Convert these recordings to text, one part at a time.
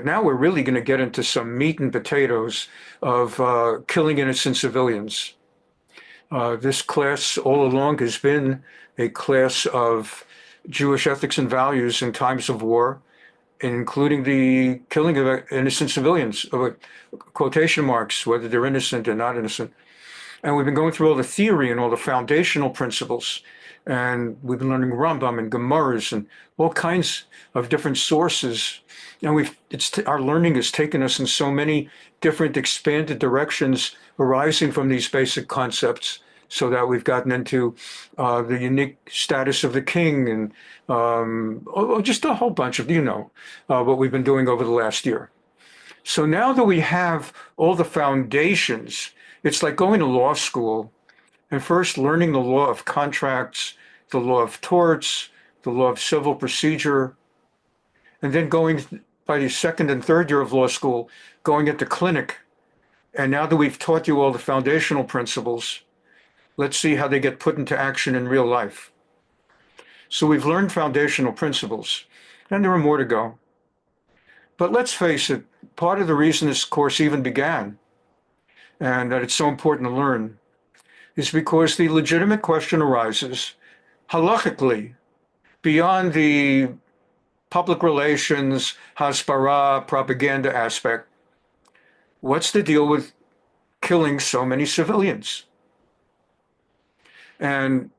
Now we're really going to get into some meat and potatoes of killing innocent civilians. This class all along has been a class of Jewish ethics and values in times of war, including the killing of innocent civilians, quotation marks, whether they're innocent or not innocent. And we've been going through all the theory and all the foundational principles. And we've been learning Rambam and Gemaras and all kinds of different sources. And our learning has taken us in so many different expanded directions arising from these basic concepts, so that we've gotten into the unique status of the king and just a whole bunch of, what we've been doing over the last year. So now that we have all the foundations, it's like going to law school and first learning the law of contracts, the law of torts, the law of civil procedure, and then going by the second and third year of law school, going into clinic. And now that we've taught you all the foundational principles, let's see how they get put into action in real life. So we've learned foundational principles, and there are more to go. But let's face it, part of the reason this course even began, and that it's so important to learn, is because the legitimate question arises, halachically, beyond the public relations, hasbara, propaganda aspect. What's the deal with killing so many civilians? And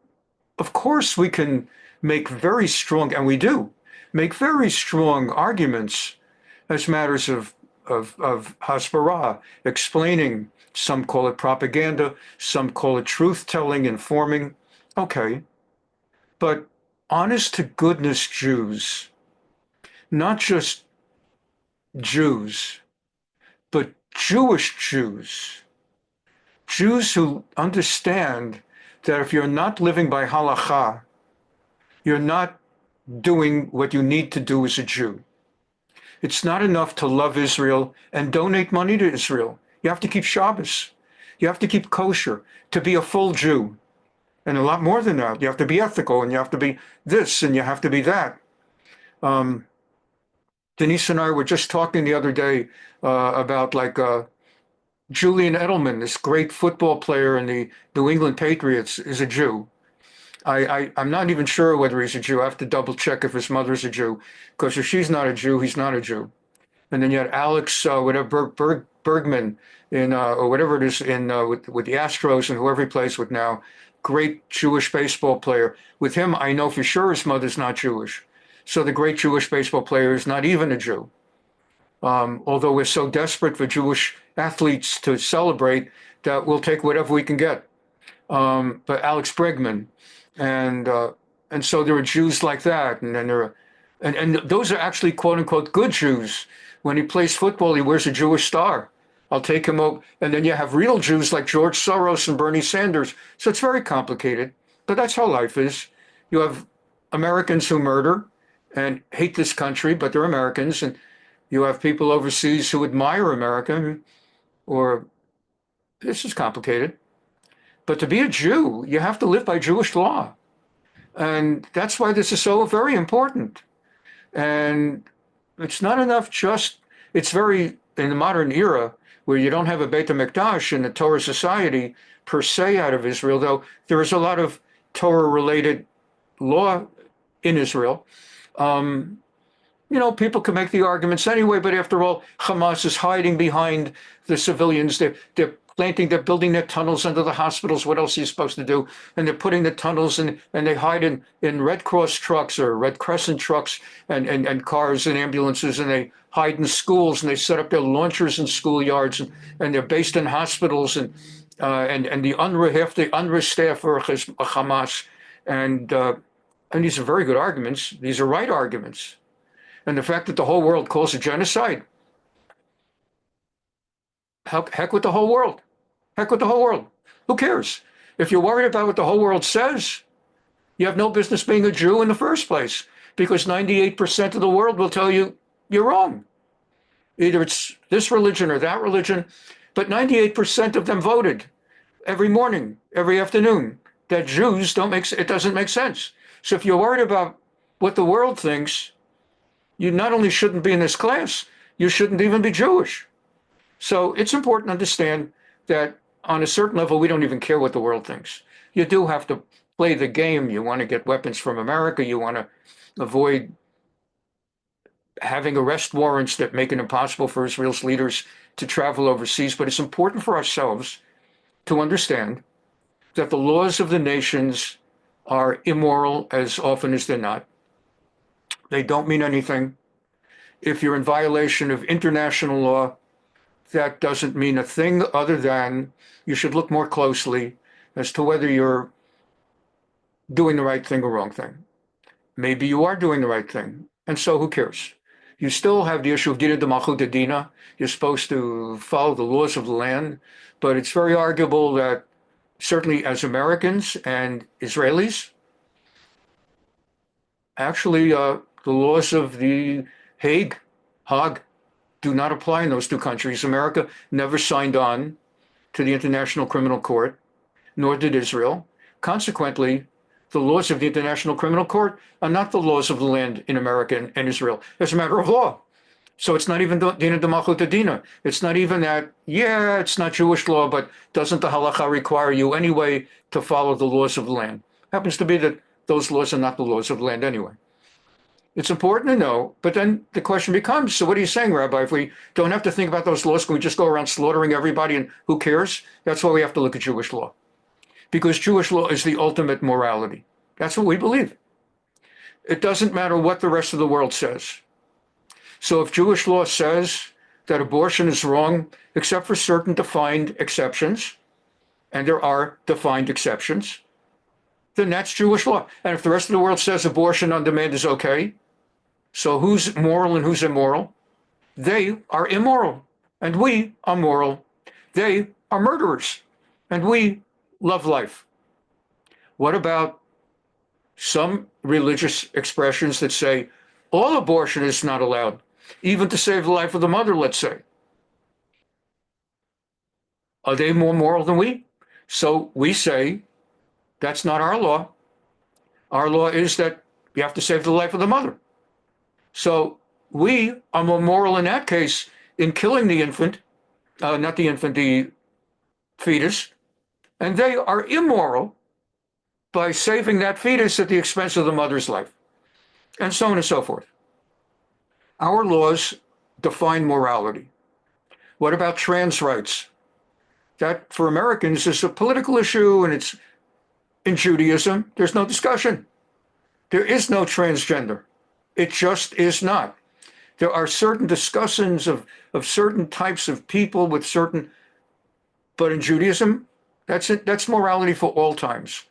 of course we can make very strong, and we do, make very strong arguments as matters of hasbara, explaining. Some call it propaganda, some call it truth-telling, informing. Okay, but honest to goodness Jews, not just Jews, but Jewish Jews, Jews who understand that if you're not living by halakha, you're not doing what you need to do as a Jew. It's not enough to love Israel and donate money to Israel. You have to keep Shabbos. You have to keep kosher to be a full Jew. And a lot more than that. You have to be ethical, and you have to be this, and you have to be that. Denise and I were just talking the other day about Julian Edelman, this great football player in the New England Patriots, is a Jew. I'm not even sure whether he's a Jew. I have to double check if his mother's a Jew, because if she's not a Jew, he's not a Jew. And then you had Alex, Bergman, or whatever it is, with the Astros and whoever he plays with now, great Jewish baseball player. With him, I know for sure his mother's not Jewish. So the great Jewish baseball player is not even a Jew. Although we're so desperate for Jewish athletes to celebrate that we'll take whatever we can get. But Alex Bregman, and so there are Jews like that, and then there are, and those are actually quote unquote good Jews. When he plays football, he wears a Jewish star. I'll take him out. And then you have real Jews like George Soros and Bernie Sanders. So it's very complicated, but that's how life is. You have Americans who murder and hate this country, but they're Americans. And you have people overseas who admire America, or this is complicated. But to be a Jew, you have to live by Jewish law. And that's why this is so very important. And it's not enough it's very, in the modern era, where you don't have a Beit HaMikdash in the Torah society per se out of Israel, though there is a lot of Torah-related law in Israel. People can make the arguments anyway, but after all, Hamas is hiding behind the civilians. They're building their tunnels under the hospitals. What else are you supposed to do? And they're putting the tunnels and they hide in Red Cross trucks or Red Crescent trucks and cars and ambulances, and they hide in schools, and they set up their launchers in schoolyards, and they're based in hospitals, and the UNRWA, half the UNRWA staff are Hamas, and these are very good arguments. These are right arguments. And the fact that the whole world calls it genocide, heck with the whole world. Heck with the whole world. Who cares? If you're worried about what the whole world says, you have no business being a Jew in the first place, because 98% of the world will tell you you're wrong. Either it's this religion or that religion, but 98% of them voted every morning, every afternoon, that Jews it doesn't make sense. So if you're worried about what the world thinks, you not only shouldn't be in this class, you shouldn't even be Jewish. So it's important to understand that on a certain level, we don't even care what the world thinks. You do have to play the game. You want to get weapons from America. You want to avoid having arrest warrants that make it impossible for Israel's leaders to travel overseas. But it's important for ourselves to understand that the laws of the nations are immoral as often as they're not. They don't mean anything. If you're in violation of international law, that doesn't mean a thing other than you should look more closely as to whether you're doing the right thing or wrong thing. Maybe you are doing the right thing, and so who cares? You still have the issue of dina d'malchut dina. You're supposed to follow the laws of the land, but it's very arguable that certainly as Americans and Israelis, actually the laws of the Hague do not apply in those two countries. America never signed on to the International Criminal Court, nor did Israel. Consequently, the laws of the International Criminal Court are not the laws of the land in America and Israel. It's a matter of law. So it's not even dina d'malchut dina. It's not even that, yeah, it's not Jewish law, but doesn't the halakha require you anyway to follow the laws of the land? Happens to be that those laws are not the laws of the land anyway. It's important to know, but then the question becomes, so what are you saying, Rabbi? If we don't have to think about those laws, can we just go around slaughtering everybody and who cares? That's why we have to look at Jewish law. Because Jewish law is the ultimate morality. That's what we believe. It doesn't matter what the rest of the world says. So if Jewish law says that abortion is wrong, except for certain defined exceptions, and there are defined exceptions, then that's Jewish law. And if the rest of the world says abortion on demand is okay, so who's moral and who's immoral? They are immoral, and we are moral. They are murderers, and we love life. What about some religious expressions that say all abortion is not allowed, even to save the life of the mother, let's say? Are they more moral than we? So we say that's not our law. Our law is that you have to save the life of the mother. So we are more moral in that case in killing the infant, not the infant, the fetus, and they are immoral by saving that fetus at the expense of the mother's life, and so on and so forth. Our laws define morality. What about trans rights? That for Americans is a political issue, and it's in Judaism, there's no discussion. There is no transgender. It just is not. There are certain discussions of certain types of people with certain, but in Judaism, that's it. That's morality for all times.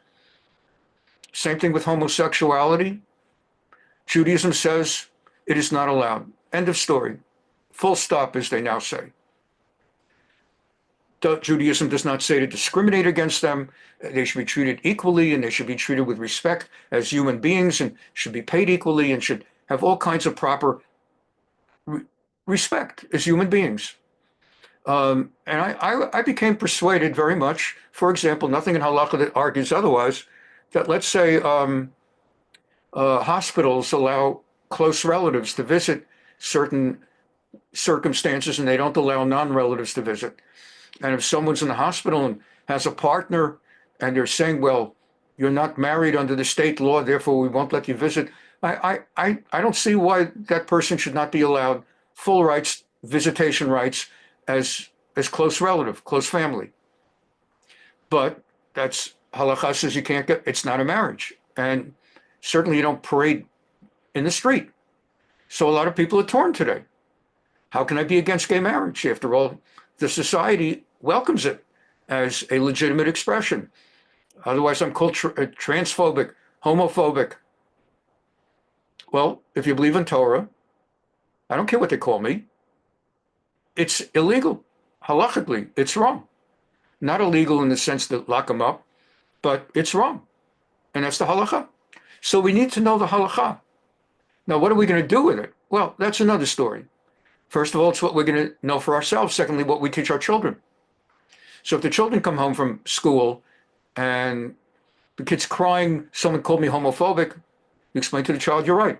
Same thing with homosexuality. Judaism says it is not allowed. End of story. Full stop, as they now say. Judaism does not say to discriminate against them. They should be treated equally, and they should be treated with respect as human beings, and should be paid equally, and should have all kinds of proper respect as human beings. And I became persuaded very much, for example, nothing in halakha that argues otherwise, that let's say hospitals allow close relatives to visit certain circumstances, and they don't allow non-relatives to visit. And if someone's in the hospital and has a partner, and they're saying, well, you're not married under the state law, therefore we won't let you visit, I don't see why that person should not be allowed full rights, visitation rights, as close relative, close family. But that's halakha says you can't get, it's not a marriage. And certainly you don't parade in the street. So a lot of people are torn today. How can I be against gay marriage? After all, the society welcomes it as a legitimate expression. Otherwise, I'm called transphobic, homophobic. Well, if you believe in Torah, I don't care what they call me. It's illegal. Halachically, it's wrong. Not illegal in the sense that lock them up, but it's wrong. And that's the halakha. So we need to know the halakha. Now, what are we going to do with it? Well, that's another story. First of all, it's what we're going to know for ourselves. Secondly, what we teach our children. So if the children come home from school and the kid's crying, someone called me homophobic, you explain to the child, you're right.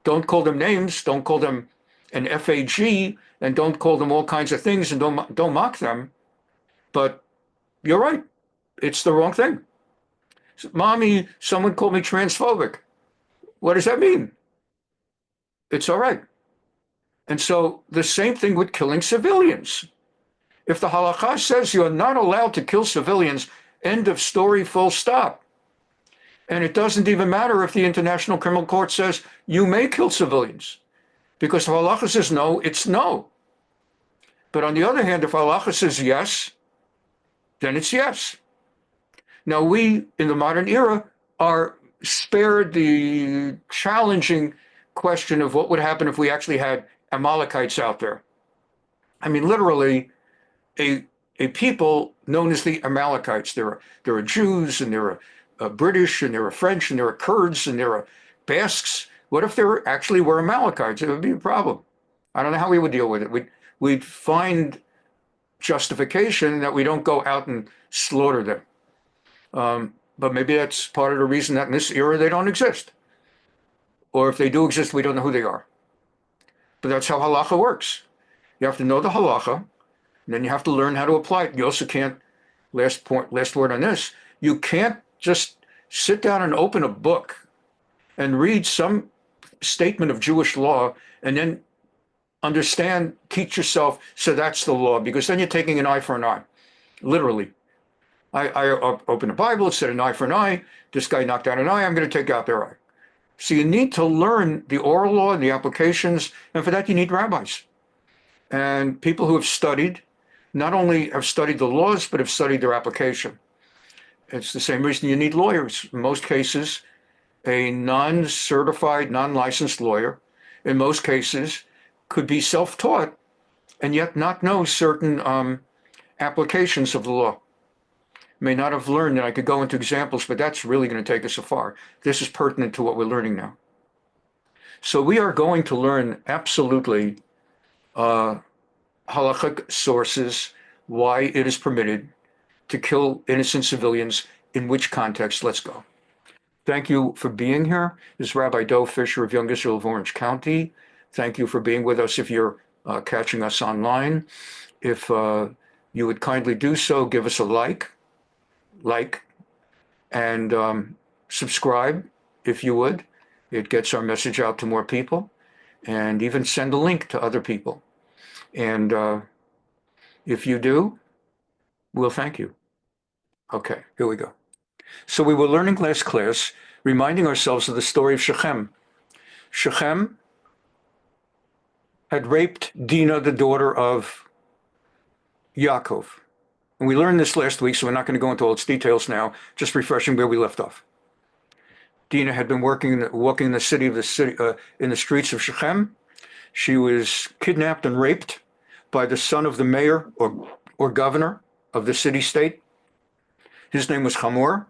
Don't call them names. Don't call them and FAG and don't call them all kinds of things and don't mock them. But you're right. It's the wrong thing. Mommy, someone called me transphobic. What does that mean? It's all right. And so the same thing with killing civilians. If the halakha says you're not allowed to kill civilians, end of story, full stop. And it doesn't even matter if the International Criminal Court says you may kill civilians. Because if halakha says no, it's no. But on the other hand, if halakha says yes, then it's yes. Now we, in the modern era, are spared the challenging question of what would happen if we actually had Amalekites out there. I mean, literally, a people known as the Amalekites. There are Jews, and there are British, and there are French, and there are Kurds, and there are Basques. What if there actually were Amalekites? It would be a problem. I don't know how we would deal with it. We'd find justification that we don't go out and slaughter them. But maybe that's part of the reason that in this era they don't exist. Or if they do exist, we don't know who they are. But that's how halakha works. You have to know the halakha, and then you have to learn how to apply it. You also can't, last word on this, you can't just sit down and open a book and read some statement of Jewish law and then teach yourself, so that's the law, because then you're taking an eye for an eye, literally. I opened the Bible, it said an eye for an eye. This guy knocked out an eye, I'm going to take out their eye. So you need to learn the oral law and the applications, and for that you need rabbis. And people who have studied, not only have studied the laws, but have studied their application. It's the same reason you need lawyers. In most cases, a non-certified, non-licensed lawyer, in most cases, could be self-taught and yet not know certain applications of the law. May not have learned, and I could go into examples, but that's really going to take us so far. This is pertinent to what we're learning now. So we are going to learn absolutely halakhic sources, why it is permitted to kill innocent civilians, in which context. Let's go. Thank you for being here. This is Rabbi Fischer of Young Israel of Orange County. Thank you for being with us if you're catching us online. If you would kindly do so, give us a like, and subscribe if you would. It gets our message out to more people, and even send a link to other people. And if you do, we'll thank you. Okay, here we go. So we were learning last class, reminding ourselves of the story of Shechem. Shechem had raped Dinah, the daughter of Yaakov. And we learned this last week, so we're not going to go into all its details now, just refreshing where we left off. Dinah had been walking in the streets of Shechem. She was kidnapped and raped by the son of the mayor or governor of the city-state. His name was Hamor.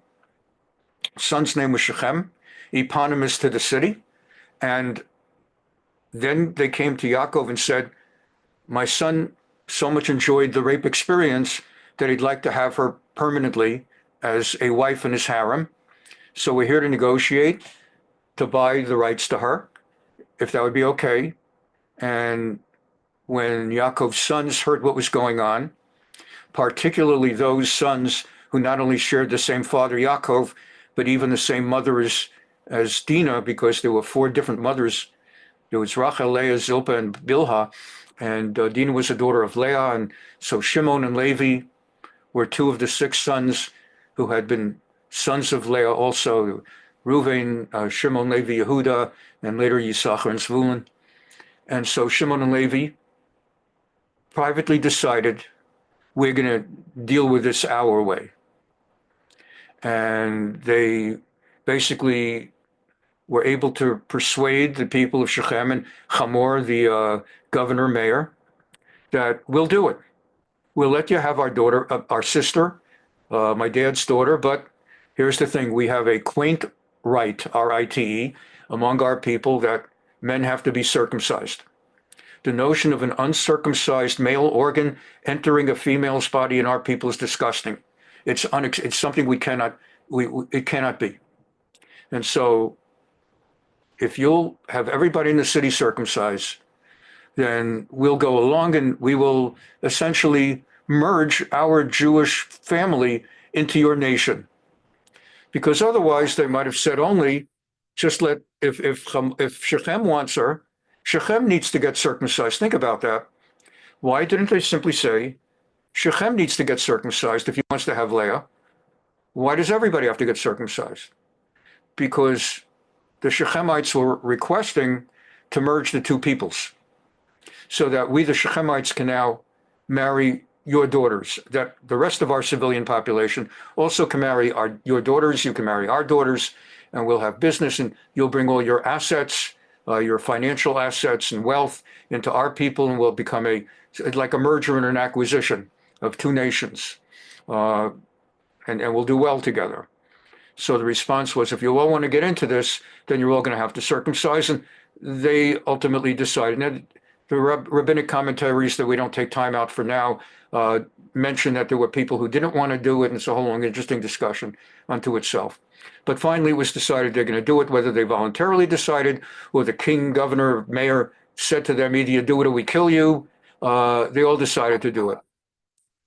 Son's name was Shechem, eponymous to the city. And then they came to Yaakov and said, my son so much enjoyed the rape experience that he'd like to have her permanently as a wife in his harem. So we're here to negotiate to buy the rights to her, if that would be okay. And when Yaakov's sons heard what was going on, particularly those sons who not only shared the same father, Yaakov, but even the same mother as Dinah, because there were 4 different mothers. There was Rachel, Leah, Zilpah, and Bilhah, and Dinah was a daughter of Leah, and so Shimon and Levi were 2 of the 6 sons who had been sons of Leah also, Reuven, Shimon, Levi, Yehuda, and later Yisachar and Zvulun. And so Shimon and Levi privately decided, we're going to deal with this our way. And they basically were able to persuade the people of Shechem and Hamor, the governor mayor, that we'll do it. We'll let you have our daughter, our sister, my dad's daughter, but here's the thing, we have a quaint rite, R-I-T-E, among our people that men have to be circumcised. The notion of an uncircumcised male organ entering a female's body in our people is disgusting. It's something it cannot be. And so if you'll have everybody in the city circumcised, then we'll go along and we will essentially merge our Jewish family into your nation. Because otherwise they might have said only, just let, if Shechem wants her, Shechem needs to get circumcised. Think about that. Why didn't they simply say, Shechem needs to get circumcised if he wants to have Leah? Why does everybody have to get circumcised? Because the Shechemites were requesting to merge the two peoples so that we, the Shechemites, can now marry your daughters, that the rest of our civilian population also can marry your daughters, you can marry our daughters, and we'll have business, and you'll bring all your assets, your financial assets and wealth into our people, and we'll become like a merger and an acquisition of two nations, and we'll do well together. So the response was, if you all want to get into this, then you're all going to have to circumcise. And they ultimately decided. Now, the Rabbinic Commentaries that we don't take time out for now mention that there were people who didn't want to do it, and it's a whole long interesting discussion unto itself. But finally, it was decided they're going to do it, whether they voluntarily decided or the king, governor, mayor said to them, either you do it or we kill you. They all decided to do it.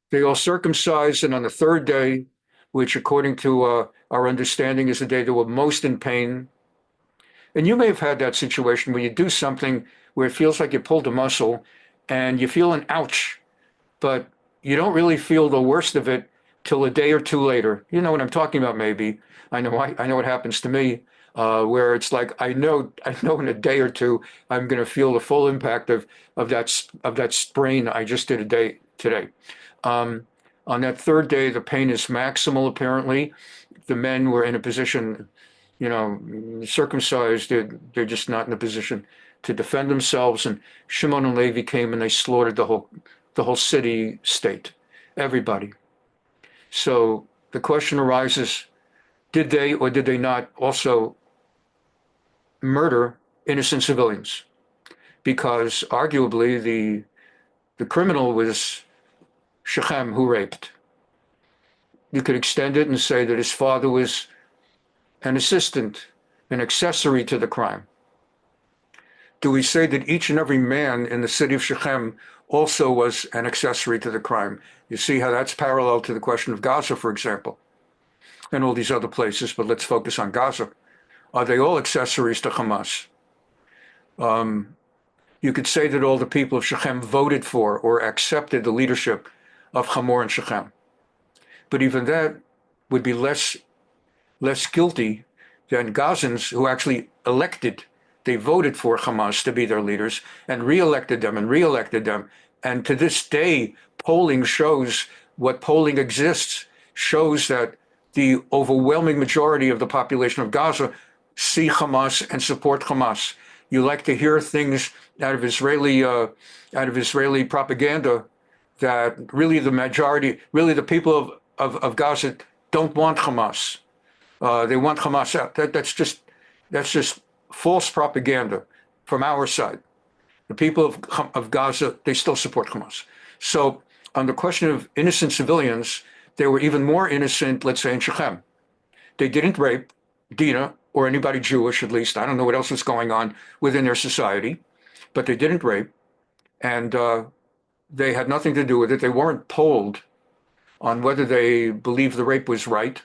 They all circumcised, and on the third day, which according to our understanding is the day they were most in pain. And you may have had that situation where you do something where it feels like you pulled a muscle and you feel an ouch, but you don't really feel the worst of it till a day or two later. You know what I'm talking about, maybe. I know what happens to me, where it's like, I know in a day or two, I'm going to feel the full impact of that sprain I just did today. On that third day, the pain is maximal, apparently. The men were in a position, circumcised. They're just not in a position to defend themselves. And Shimon and Levi came and they slaughtered the whole city state, everybody. So the question arises, did they or did they not also murder innocent civilians? Because arguably the criminal was Shechem, who raped. You could extend it and say that his father was an assistant, an accessory to the crime. Do we say that each and every man in the city of Shechem also was an accessory to the crime? You see how that's parallel to the question of Gaza, for example, and all these other places, but let's focus on Gaza. Are they all accessories to Hamas? You could say that all the people of Shechem voted for or accepted the leadership of Hamor and Shechem. But even that would be less guilty than Gazans who actually elected. They voted for Hamas to be their leaders and re-elected them. And to this day, polling shows, what polling exists, shows that the overwhelming majority of the population of Gaza see Hamas and support Hamas. You like to hear things out of Israeli propaganda that really the majority, really the people of Gaza don't want Hamas. They want Hamas out. That's just false propaganda from our side. The people of Gaza, they still support Hamas. So on the question of innocent civilians, they were even more innocent, let's say in Shechem. They didn't rape Dinah or anybody Jewish, at least. I don't know what else was going on within their society, but they didn't rape, and they had nothing to do with it. They weren't polled on whether they believed the rape was right,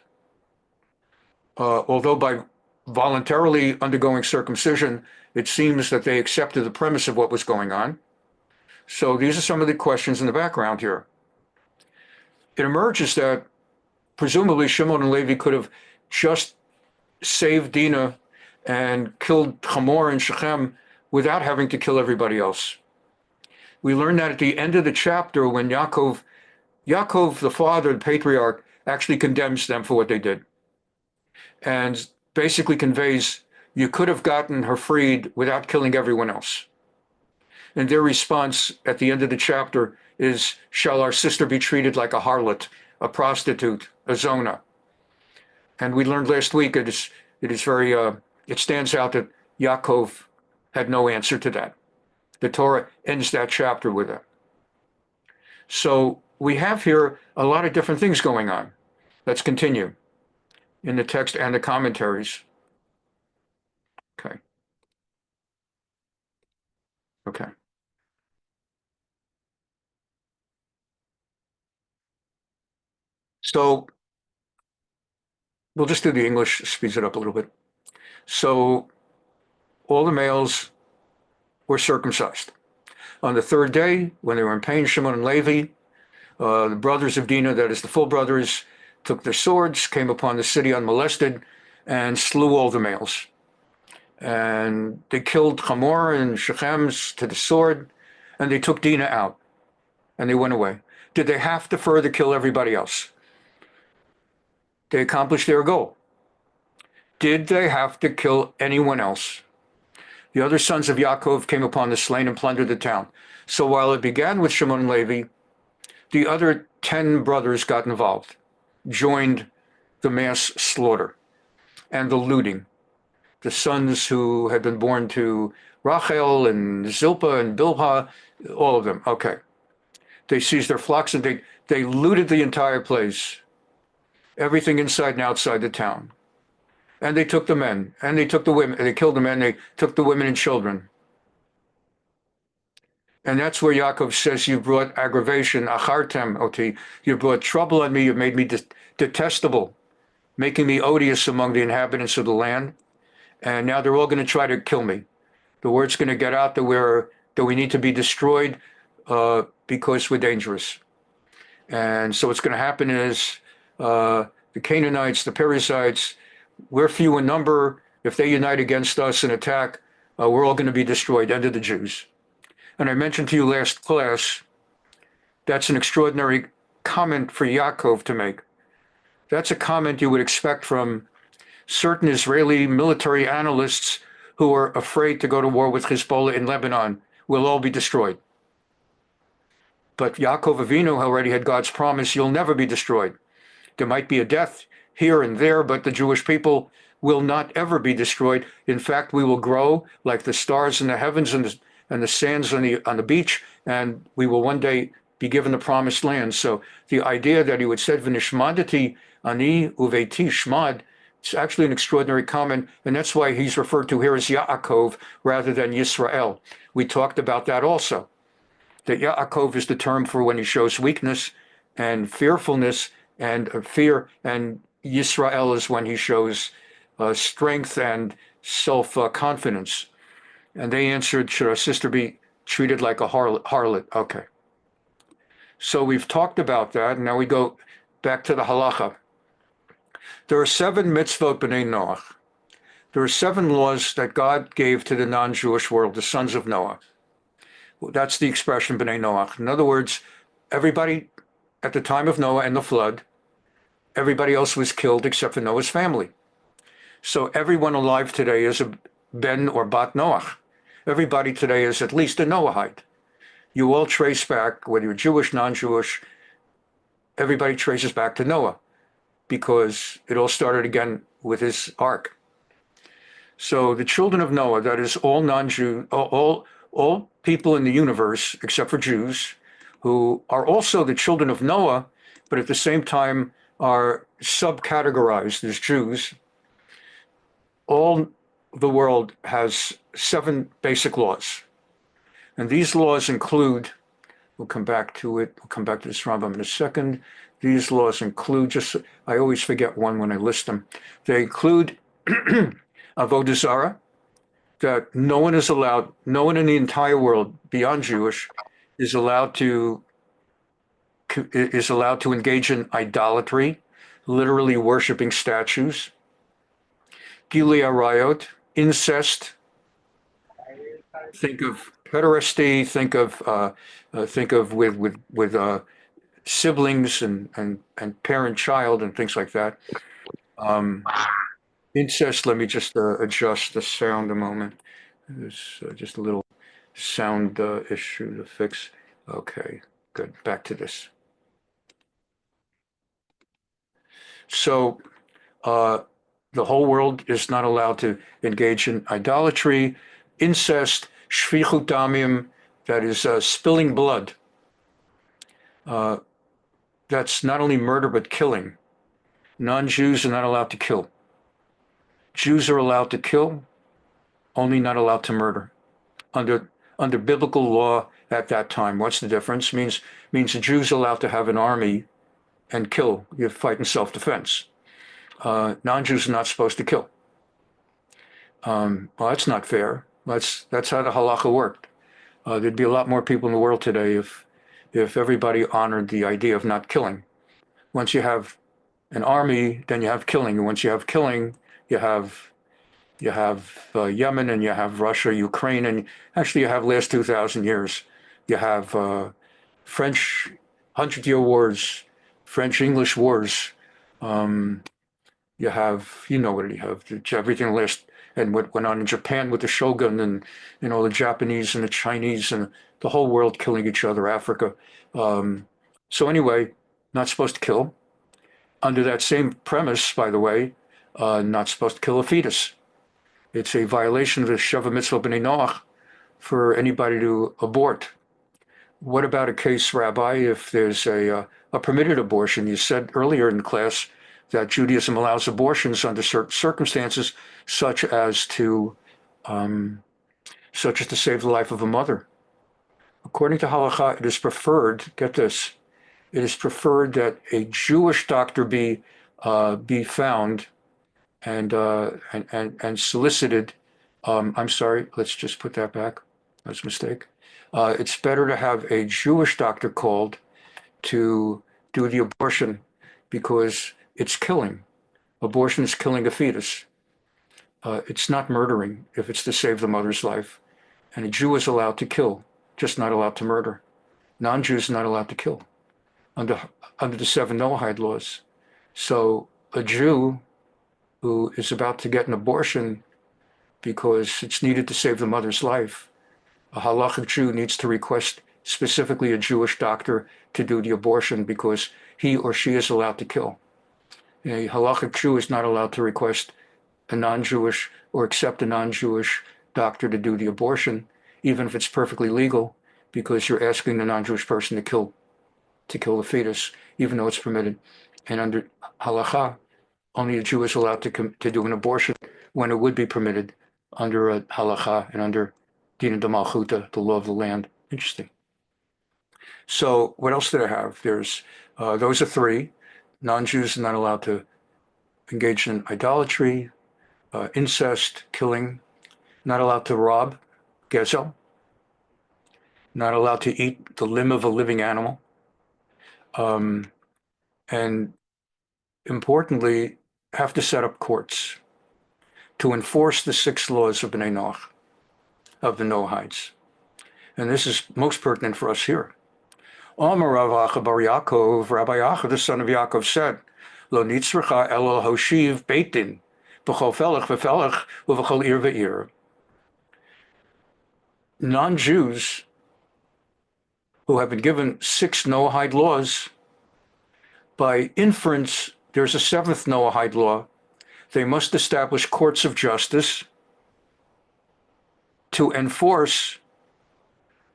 although by voluntarily undergoing circumcision, it seems that they accepted the premise of what was going on. So these are some of the questions in the background here. It emerges that presumably Shimon and Levi could have just saved Dinah and killed Hamor and Shechem without having to kill everybody else. We learn that at the end of the chapter when Yaakov, the father, the patriarch, actually condemns them for what they did and basically conveys, you could have gotten her freed without killing everyone else. And their response at the end of the chapter is, shall our sister be treated like a harlot, a prostitute, a zona? And we learned last week it stands out that Yaakov had no answer to that. The Torah ends that chapter with it. So we have here a lot of different things going on. Let's continue in the text and the commentaries. Okay. So we'll just do the English, speeds it up a little bit. So all the males were circumcised. On the third day, when they were in pain, Shimon and Levi, the brothers of Dinah, that is the full brothers, took their swords, came upon the city unmolested, and slew all the males. And they killed Hamor and Shechem to the sword, and they took Dinah out, and they went away. Did they have to further kill everybody else? They accomplished their goal. Did they have to kill anyone else? The other sons of Yaakov came upon the slain and plundered the town. So while it began with Shimon and Levi, the other 10 brothers got involved, joined the mass slaughter and the looting. The sons who had been born to Rachel and Zilpah and Bilhah, all of them. Okay. They seized their flocks and they looted the entire place, everything inside and outside the town. And they took the men, and they took the women, they killed the men, they took the women and children. And that's where Yaakov says, you brought aggravation, achartem oti, you brought trouble on me, you made me detestable, making me odious among the inhabitants of the land. And now they're all going to try to kill me. The word's going to get out that we need to be destroyed because we're dangerous. And so what's going to happen is the Canaanites, the Perizzites, we're few in number. If they unite against us and attack, we're all going to be destroyed, end of the Jews. And I mentioned to you last class, that's an extraordinary comment for Yaakov to make. That's a comment you would expect from certain Israeli military analysts who are afraid to go to war with Hezbollah in Lebanon. We'll all be destroyed. But Yaakov Avinu already had God's promise, you'll never be destroyed. There might be a death here and there, but the Jewish people will not ever be destroyed. In fact, we will grow like the stars in the heavens and the sands on the beach, and we will one day be given the promised land. So the idea that he would say, V'nishmadati ani uveiti shmad, it's actually an extraordinary comment, and that's why he's referred to here as Yaakov rather than Yisrael. We talked about that also, that Yaakov is the term for when he shows weakness and fearfulness and fear, and Yisrael is when he shows strength and self-confidence. And they answered, should our sister be treated like a harlot? Okay. So we've talked about that, and now we go back to the halakha. There are 7 mitzvot b'nei Noach. There are 7 laws that God gave to the non-Jewish world, the sons of Noah. That's the expression b'nei Noach. In other words, everybody at the time of Noah and the flood, everybody else was killed except for Noah's family. So everyone alive today is a ben or bat Noach. Everybody today is at least a Noahite. You all trace back, whether you're Jewish, non-Jewish, everybody traces back to Noah because it all started again with his ark. So the children of Noah, that is all non-Jew, all people in the universe except for Jews, who are also the children of Noah, but at the same time are subcategorized as Jews. All the world has 7 basic laws. And these laws include, we'll come back to it, we'll come back to this Rambam in a second. These laws include, I always forget one when I list them. They include avodah zarah, that no one is allowed, no one in the entire world beyond Jewish is allowed to engage in idolatry, literally worshiping statues. Gilui arayot, incest. Think of pederasty. Think of with siblings and parent-child and things like that. Incest. Let me just adjust the sound a moment. There's just a little sound issue to fix. Okay, good. Back to this. So the whole world is not allowed to engage in idolatry, incest, shfichut damim, that is spilling blood. That's not only murder, but killing. Non-Jews are not allowed to kill. Jews are allowed to kill, only not allowed to murder. Under biblical law at that time, what's the difference? Means the Jews are allowed to have an army and kill. You fight in self-defense. Non-Jews are not supposed to kill. Well, that's not fair. That's how the halakha worked. There'd be a lot more people in the world today if everybody honored the idea of not killing. Once you have an army, then you have killing. And once you have killing, you have Yemen, and you have Russia, Ukraine, and actually you have last 2,000 years. You have French 100-year wars, French-English wars. You have, you know what you have, everything last, and what went on in Japan with the shogun, and the Japanese and the Chinese and the whole world killing each other, Africa. So anyway, not supposed to kill. Under that same premise, by the way, not supposed to kill a fetus. It's a violation of the Sheva mitzvah b'nei Noach for anybody to abort. What about a case, Rabbi, if there's a permitted abortion? You said earlier in class that Judaism allows abortions under certain circumstances, such as to save the life of a mother. According to halakha, it is preferred, get this, it is preferred that a Jewish doctor be found and solicited. I'm sorry, let's just put that back. That's a mistake. It's better to have a Jewish doctor called to do the abortion because it's killing. Abortion is killing a fetus. It's not murdering if it's to save the mother's life. And a Jew is allowed to kill, just not allowed to murder. Non-Jews are not allowed to kill under the 7 Noahide laws. So a Jew who is about to get an abortion because it's needed to save the mother's life, a halachic Jew needs to request specifically a Jewish doctor to do the abortion because he or she is allowed to kill. A halachic Jew is not allowed to request a non-Jewish or accept a non-Jewish doctor to do the abortion, even if it's perfectly legal, because you're asking the non-Jewish person to kill the fetus, even though it's permitted. And under halakha, only a Jew is allowed to do an abortion when it would be permitted under a halakha and under Dina de Malchuta, the law of the land. Interesting. So what else did I have? There's those are 3. Non-Jews are not allowed to engage in idolatry, incest, killing, not allowed to rob, gezel, not allowed to eat the limb of a living animal, and importantly, have to set up courts to enforce the 6 laws of B'nai Noach, of the Noahides. And this is most pertinent for us here. Amar Rav Acha bar Yaakov, Rabbi Acha, the son of Yaakov, said, Lo nitzracha elo hoshiv beit din, b'chol felach v'felach, u'v'chol ir v'ir. Non-Jews who have been given 6 Noahide laws, by inference, there's a 7th Noahide law. They must establish courts of justice to enforce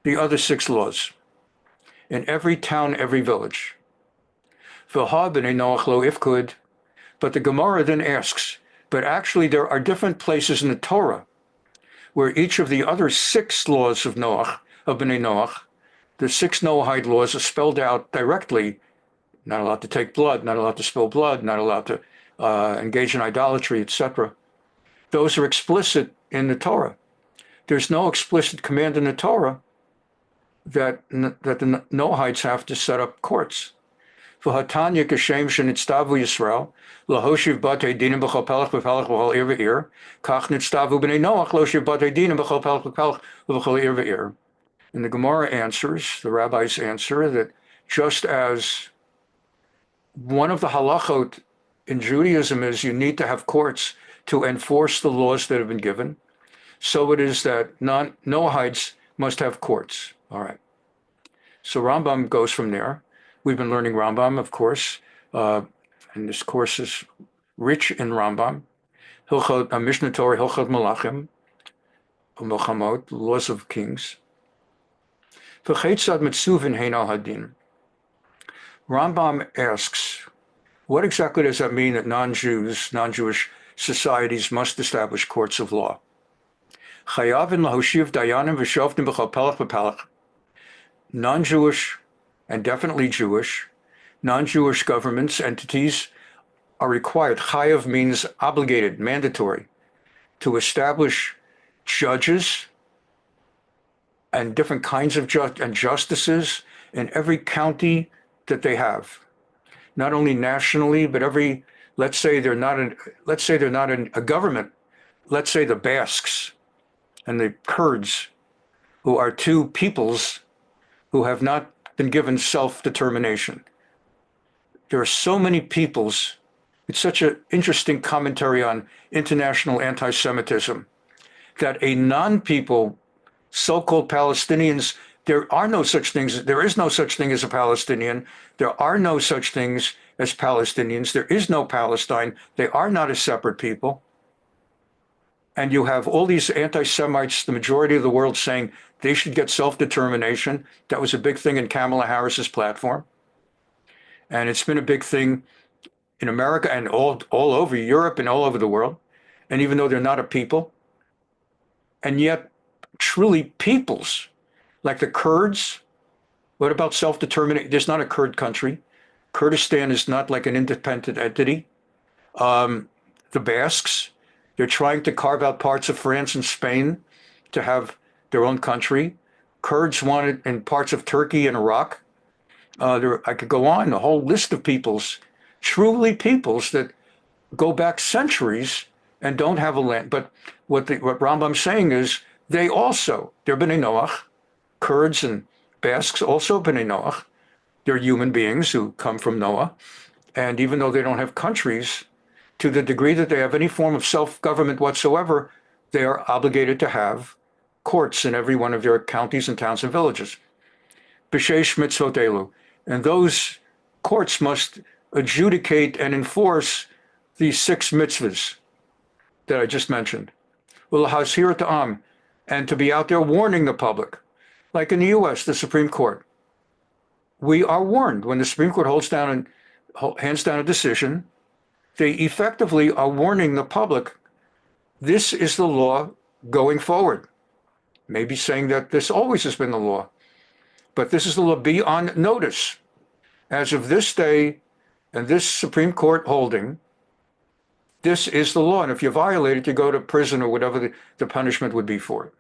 the other 6 laws in every town, every village. But the Gemara then asks, but actually there are different places in the Torah where each of the other 6 laws of Noach, of B'nai Noach, the 6 Noahide laws are spelled out directly. Not allowed to take blood, not allowed to spill blood, not allowed to engage in idolatry, etc. Those are explicit in the Torah. There's no explicit command in the Torah that the Noahides have to set up courts. V'hatanya kashem shenitztavu Yisrael lahoshiv batei dinim b'chol pelach v'pelach v'chol ir v'ir kach nitztavu b'nei Noach lahoshiv batei dinim b'chol pelach v'pelach v'chol ir v'ir. And the Gemara answers, the rabbis answer, that just as one of the halachot in Judaism is you need to have courts to enforce the laws that have been given, so it is that Noahides must have courts. All right. So Rambam goes from there. We've been learning Rambam, of course, and this course is rich in Rambam. Hilchot, Mishneh Torah, Hilchot Malachim, Milchamot, laws of kings. V'cheitzad mitzuvin hein al hadin. Rambam asks, what exactly does that mean that non-Jewish societies must establish courts of law? Chayavin lahoshiv dayanim v'shoftim b'chol pelach v'pelach. Non-Jewish and definitely Jewish Non-Jewish governments, entities are required, chayav means obligated, mandatory, to establish judges and different kinds of justices in every county that they have. Not only nationally, but every, let's say they're not in a government, let's say the Basques and the Kurds, who are two peoples who have not been given self-determination. There are so many peoples. It's such an interesting commentary on international anti-Semitism that a non-people, so-called Palestinians, there is no such thing as a Palestinian. There are no such things as Palestinians. There is no Palestine. They are not a separate people. And you have all these anti-Semites, the majority of the world, saying they should get self-determination. That was a big thing in Kamala Harris's platform. And it's been a big thing in America and all over Europe and all over the world. And even though they're not a people, and yet truly peoples, like the Kurds, what about self-determination? There's not a Kurd country. Kurdistan is not like an independent entity. The Basques, they're trying to carve out parts of France and Spain to have their own country. Kurds want it in parts of Turkey and Iraq. I could go on, a whole list of peoples, truly peoples that go back centuries and don't have a land. But what Rambam's saying is they're B'nai Noach, Kurds and Basques, also B'nai Noach. They're human beings who come from Noah. And even though they don't have countries, to the degree that they have any form of self-government whatsoever, they are obligated to have courts in every one of their counties and towns and villages. B'sheish mitzvot elu. And those courts must adjudicate and enforce these 6 mitzvahs that I just mentioned. And to be out there warning the public. Like in the US, the Supreme Court. We are warned when the Supreme Court hands down a decision, they effectively are warning the public, this is the law going forward. Maybe saying that this always has been the law, but this is the law. Be on notice. As of this day and this Supreme Court holding, this is the law. And if you violate it, you go to prison or whatever the punishment would be for it.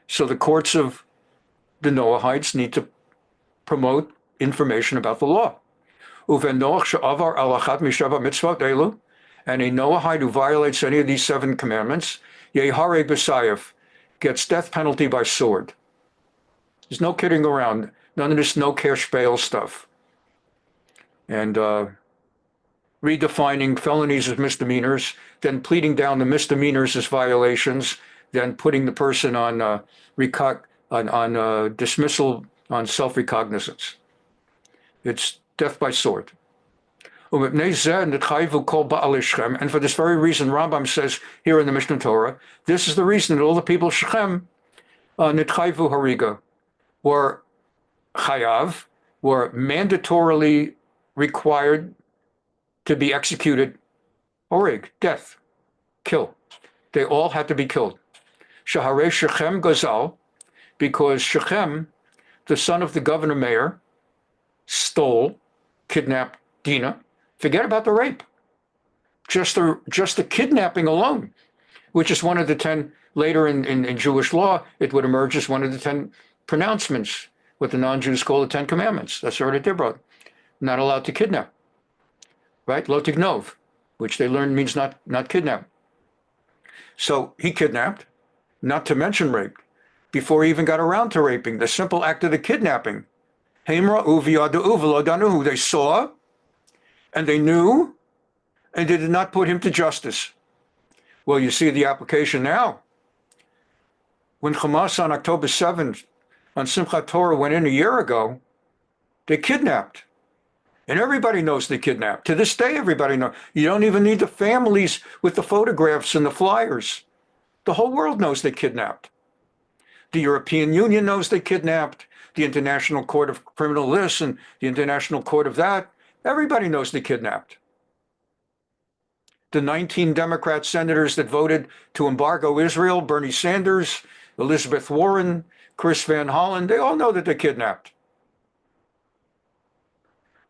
So the courts of the Noahites need to promote information about the law. And a Noahide who violates any of these 7 commandments, Yehare B'Sayef, gets death penalty by sword. There's no kidding around. None of this no care spiel stuff. And redefining felonies as misdemeanors, then pleading down the misdemeanors as violations, then putting the person on dismissal on self-recognizance. It's death by sword. And for this very reason, Rambam says here in the Mishneh Torah, this is the reason that all the people of Shechem, nitchayvu hariga, were chayav, were mandatorily required to be executed, horig, death, kill. They all had to be killed. Shaharei Shechem gazal, because Shechem, the son of the governor mayor, kidnapped Dinah. Forget about the rape. Just the kidnapping alone, which is one of the 10, later in Jewish law, it would emerge as one of the 10 pronouncements, what the non-Jews call the 10 commandments. That's already Dibra. Not allowed to kidnap. Right? Lo tignov, which they learned means not kidnap. So he kidnapped, not to mention rape, before he even got around to raping. The simple act of the kidnapping. Heimra uviyadu uvelo danuhu. They saw, and they knew, and they did not put him to justice. Well, you see the application now. When Hamas on October 7th, on Simchat Torah went in a year ago, they kidnapped. And everybody knows they kidnapped. To this day, everybody knows. You don't even need the families with the photographs and the flyers. The whole world knows they kidnapped. The European Union knows they kidnapped. The International Court of Criminal this and the International Court of that. Everybody knows they kidnapped. The 19 Democrat senators that voted to embargo Israel, Bernie Sanders, Elizabeth Warren, Chris Van Hollen, they all know that they kidnapped.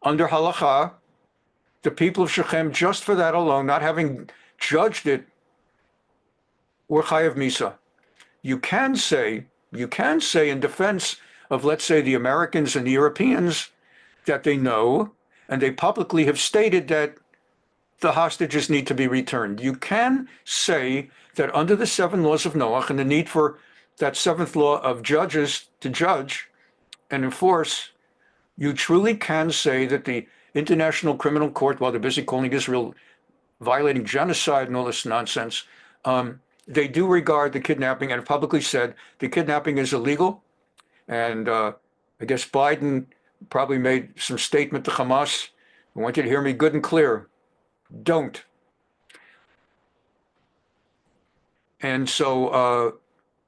under halakha, the people of Shechem, just for that alone, not having judged it, were chayav misa. You can say in defense of, let's say, the Americans and the Europeans, that they know, and they publicly have stated that the hostages need to be returned. You can say that under the 7 laws of Noach and the need for that 7th law of judges to judge and enforce, you truly can say that the International Criminal Court, while they're busy calling Israel violating genocide and all this nonsense, they do regard the kidnapping and have publicly said the kidnapping is illegal. And I guess Biden probably made some statement to Hamas. I want you to hear me good and clear. Don't. And so,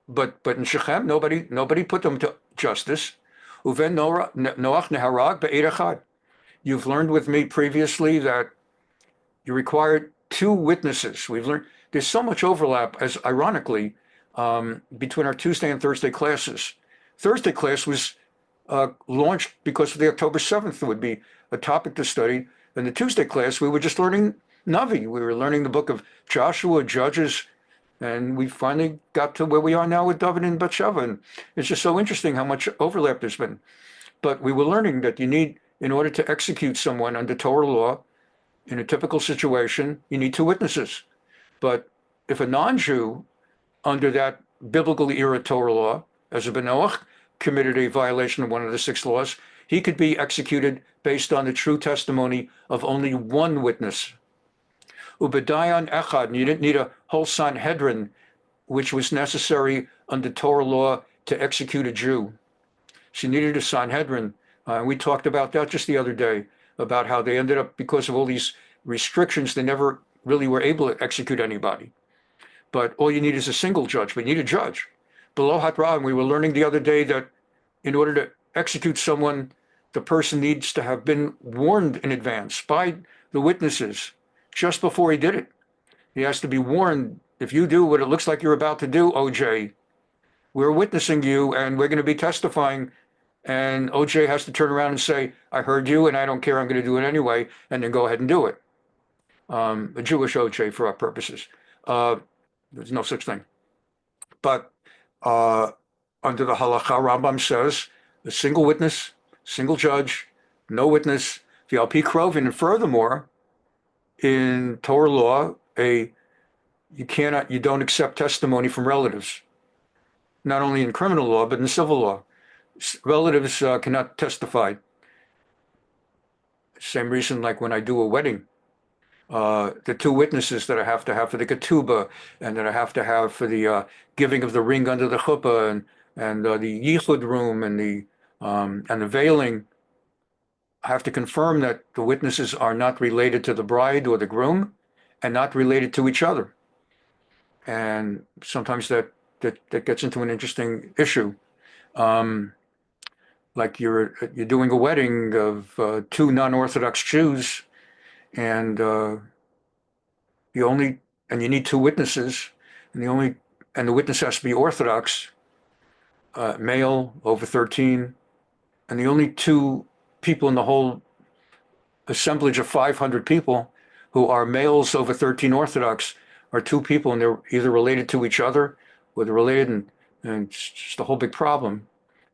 but in Shechem, nobody put them to justice. Uven Noach neharag be'ed echad. You've learned with me previously that you required 2 witnesses. We've learned there's so much overlap, as ironically, between our Tuesday and Thursday classes. Thursday class was launched because of the October 7th would be a topic to study. In the Tuesday class, we were just learning Navi. We were learning the book of Joshua, Judges, and we finally got to where we are now with David and Bathsheba. And it's just so interesting how much overlap there's been. But we were learning that you need, in order to execute someone under Torah law, in a typical situation, you need 2 witnesses. But if a non-Jew, under that biblical era Torah law, as a Noach, committed a violation of one of the 6 laws, he could be executed based on the true testimony of only 1 witness. Ubadayan echad, and you didn't need a whole Sanhedrin, which was necessary under Torah law to execute a Jew. She needed a Sanhedrin. We talked about that just the other day, about how they ended up, because of all these restrictions, they never really were able to execute anybody. But all you need is a single judge. We need a judge. Below Hatra, and we were learning the other day that in order to execute someone, the person needs to have been warned in advance by the witnesses just before he did it. He has to be warned, if you do what it looks like you're about to do, OJ, we're witnessing you and we're going to be testifying. And OJ has to turn around and say, I heard you and I don't care, I'm going to do it anyway, and then go ahead and do it. A Jewish OJ for our purposes. There's no such thing. But under the halakha, Rambam says, a single witness, single judge, no witness, v'al krovin, and furthermore, in Torah law, you don't accept testimony from relatives. Not only in criminal law, but in civil law. Relatives cannot testify. Same reason like when I do a wedding. The 2 witnesses that I have to have for the ketubah and that I have to have for the giving of the ring under the chuppah and the yichud room and the veiling, I have to confirm that the witnesses are not related to the bride or the groom and not related to each other. And sometimes that gets into an interesting issue. Like you're doing a wedding of 2 non-Orthodox Jews, and you need 2 witnesses, and the witness has to be Orthodox, male, over 13, and the only 2 people in the whole assemblage of 500 people who are males over 13 Orthodox are 2 people, and they're either related to each other or they're related, and it's just a whole big problem.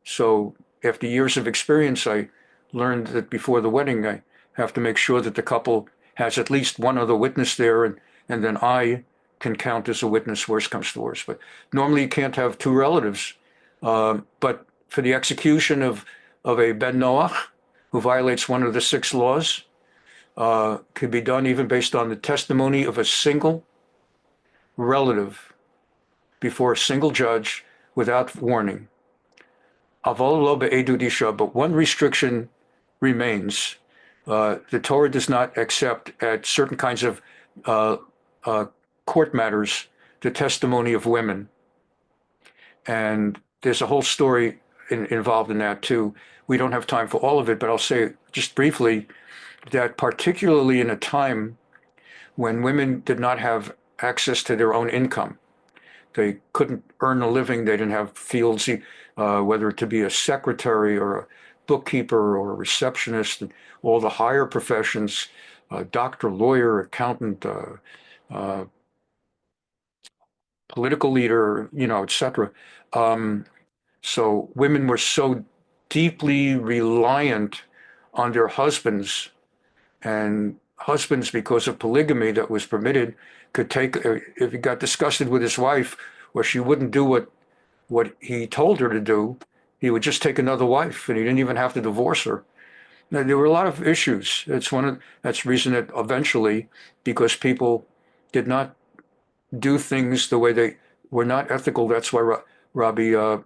So after years of experience, I learned that before the wedding, I have to make sure that the couple has at least one other witness there, and then I can count as a witness, worst comes to worst. But normally you can't have 2 relatives. But for the execution of a Ben Noach, who violates one of the 6 laws, could be done even based on the testimony of a single relative before a single judge without warning. But one restriction remains. The Torah does not accept at certain kinds of court matters the testimony of women. And there's a whole story involved in that too. We don't have time for all of it, but I'll say just briefly that particularly in a time when women did not have access to their own income, they couldn't earn a living, they didn't have fields, whether to be a secretary or a bookkeeper or a receptionist, and all the higher professions, doctor, lawyer, accountant, political leader, etc. So women were so deeply reliant on their husbands, and husbands, because of polygamy that was permitted, could take, if he got disgusted with his wife or she wouldn't do what he told her to do, he would just take another wife and he didn't even have to divorce her. Now, there were a lot of issues. That's the reason that eventually, because people did not do things the way they were not ethical. That's why Rabbi or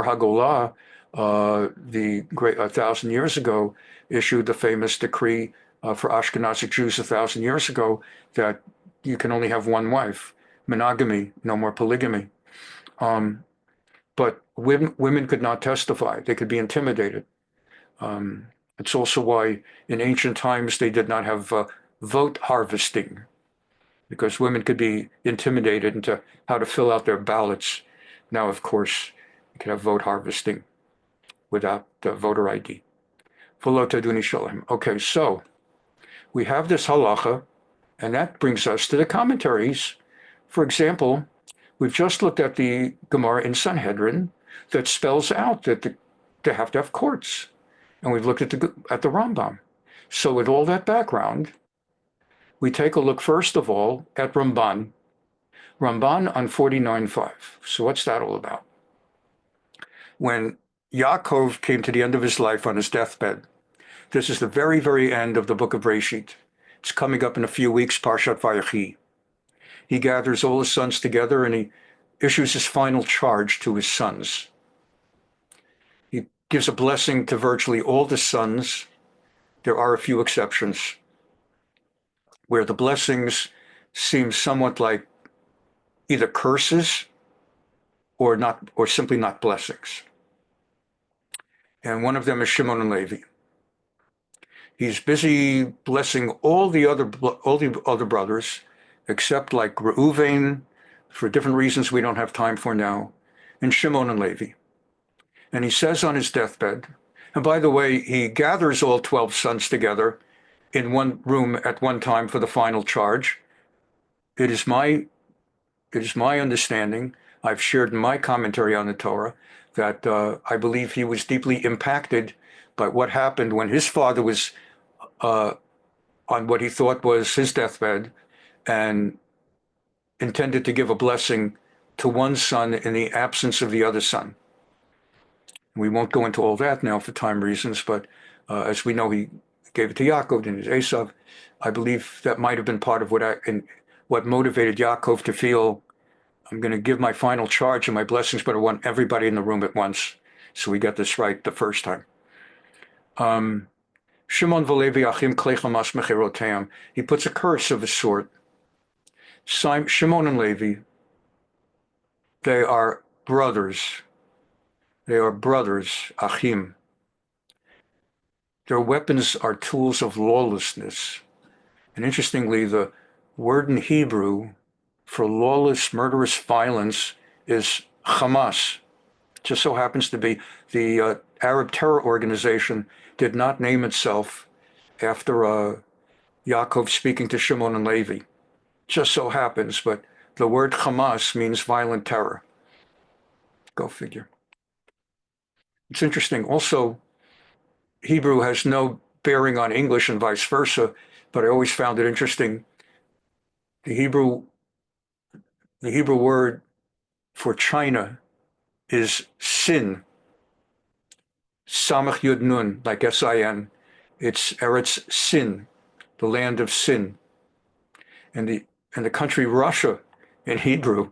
Hagolah, the great 1,000 years ago, issued the famous decree for Ashkenazic Jews 1,000 years ago that you can only have one wife, monogamy, no more polygamy. But women could not testify; they could be intimidated. It's also why in ancient times they did not have vote harvesting, because women could be intimidated into how to fill out their ballots. Now, of course, you can have vote harvesting without the voter ID. Okay, so we have this halakha, and that brings us to the commentaries. For example, we've just looked at the Gemara in Sanhedrin that spells out that they have to have courts. And we've looked at the Rambam. So with all that background, we take a look first of all at Ramban on 49.5. So what's that all about? When Yaakov came to the end of his life on his deathbed, this is the very, very end of the book of Breshit. It's coming up in a few weeks, Parshat Vayechi. He gathers all his sons together and he issues his final charge to his sons. He gives a blessing to virtually all the sons. There are a few exceptions where the blessings seem somewhat like either curses or simply not blessings. And one of them is Shimon and Levi. He's busy blessing all the other brothers, except like Reuven, for different reasons we don't have time for now, and Shimon and Levi. And he says on his deathbed, and by the way, he gathers all 12 sons together in one room at one time for the final charge. It is my understanding, I've shared in my commentary on the Torah, that I believe he was deeply impacted by what happened when his father was on what he thought was his deathbed and intended to give a blessing to one son in the absence of the other son. We won't go into all that now for time reasons, but as we know, he gave it to Yaakov and his Esav. I believe that might have been part of what motivated Yaakov to feel, I'm going to give my final charge and my blessings, but I want everybody in the room at once. So we got this right the first time. Shimon v'Levi achim kleichamas mecheroteim. He puts a curse of a sort. Shimon and Levi, they are brothers. They are brothers, achim. Their weapons are tools of lawlessness. And interestingly, the word in Hebrew for lawless, murderous violence is Hamas. Just so happens to be the Arab terror organization did not name itself after Yaakov speaking to Shimon and Levi. Just so happens, but the word Hamas means violent terror. Go figure. It's interesting. Also, Hebrew has no bearing on English and vice versa, but I always found it interesting. The Hebrew word for China is sin. Samach Yud Nun, like S-I-N. It's Eretz Sin, the land of sin. And the country Russia in Hebrew,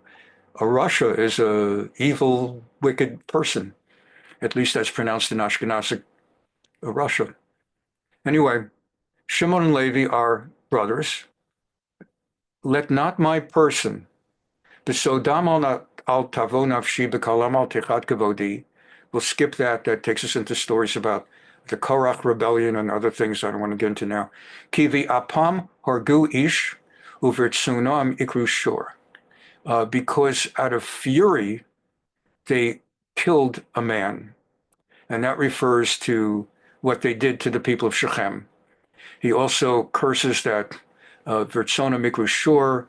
a Russia is a evil, wicked person, at least as pronounced in Ashkenazic Russia. Anyway, Shimon and Levi are brothers. Let not my person, b'sodam al tavo nafshi b'kalam al techat kavodi. We'll skip that. That takes us into stories about the Korach rebellion and other things I don't want to get into now. Kivi apam hargu ish uvertsunam ikru shor. Because out of fury, they killed a man, and that refers to what they did to the people of Shechem. He also curses that Virtsona Mikru Shur,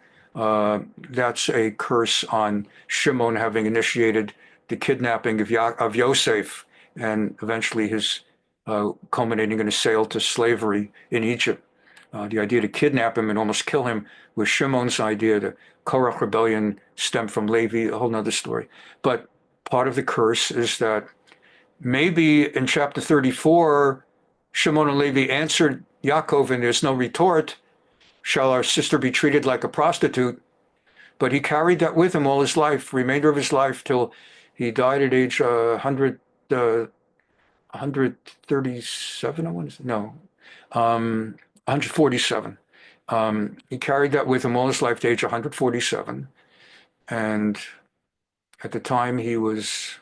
that's a curse on Shimon having initiated the kidnapping of Yosef, and eventually his culminating in a sale to slavery in Egypt. The idea to kidnap him and almost kill him was Shimon's idea. The Korach rebellion stemmed from Levi, a whole nother story. But part of the curse is that maybe in chapter 34, Shimon and Levi answered Yaakov, and there's no retort, shall our sister be treated like a prostitute? But he carried that with him all his life, remainder of his life, till he died at age 137, I want to say. No, 147. He carried that with him all his life to age 147. And at the time he was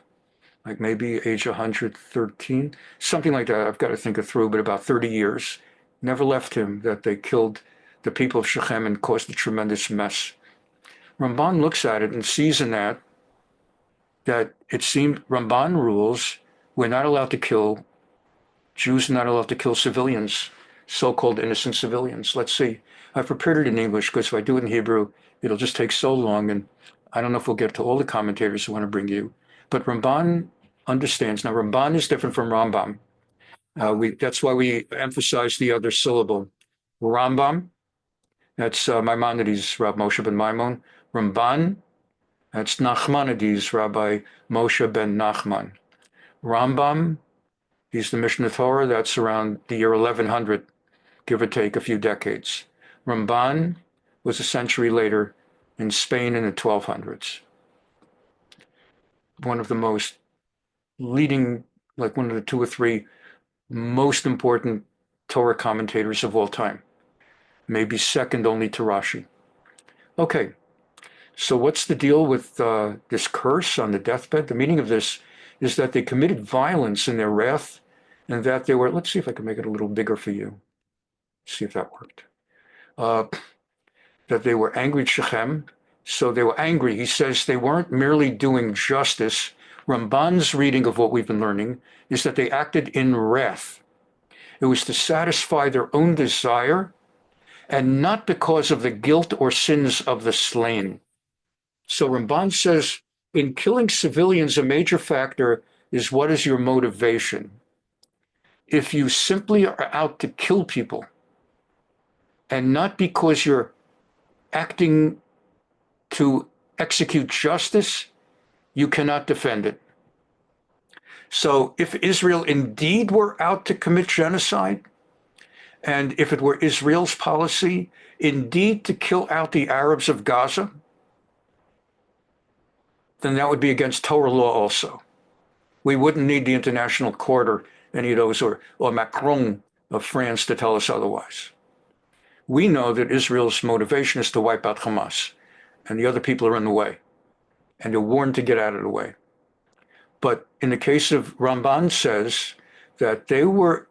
like maybe age 113, something like that. I've got to think it through, but about 30 years. Never left him that they killed the people of Shechem and caused a tremendous mess. Ramban looks at it and sees in that it seemed Ramban rules we're not allowed to kill, Jews are not allowed to kill civilians, so-called innocent civilians. Let's see. I've prepared it in English because if I do it in Hebrew, it'll just take so long, and I don't know if we'll get to all the commentators I want to bring you. But Ramban understands. Now, Ramban is different from Rambam. That's why we emphasize the other syllable. Rambam, that's Maimonides, Rabbi Moshe ben Maimon. Ramban, that's Nachmanides, Rabbi Moshe ben Nachman. Rambam, he's the Mishneh Torah, that's around the year 1100, give or take a few decades. Ramban was a century later in Spain in the 1200s. One of the most leading, like one of the two or three most important Torah commentators of all time, maybe second only to Rashi. Okay, so what's the deal with this curse on the deathbed? The meaning of this is that they committed violence in their wrath, and that they were, let's see if I can make it a little bigger for you. See if that worked. That they were angry at Shechem, so they were angry. He says they weren't merely doing justice. Ramban's reading of what we've been learning is that they acted in wrath. It was to satisfy their own desire and not because of the guilt or sins of the slain. So Ramban says, in killing civilians, a major factor is what is your motivation. If you simply are out to kill people and not because you're acting to execute justice, you cannot defend it. So if Israel indeed were out to commit genocide, and if it were Israel's policy indeed to kill out the Arabs of Gaza, then that would be against Torah law also. We wouldn't need the International Court or any of those, or Macron of France to tell us otherwise. We know that Israel's motivation is to wipe out Hamas, and the other people are in the way, and they're warned to get out of the way. But in the case of Ramban says that they were,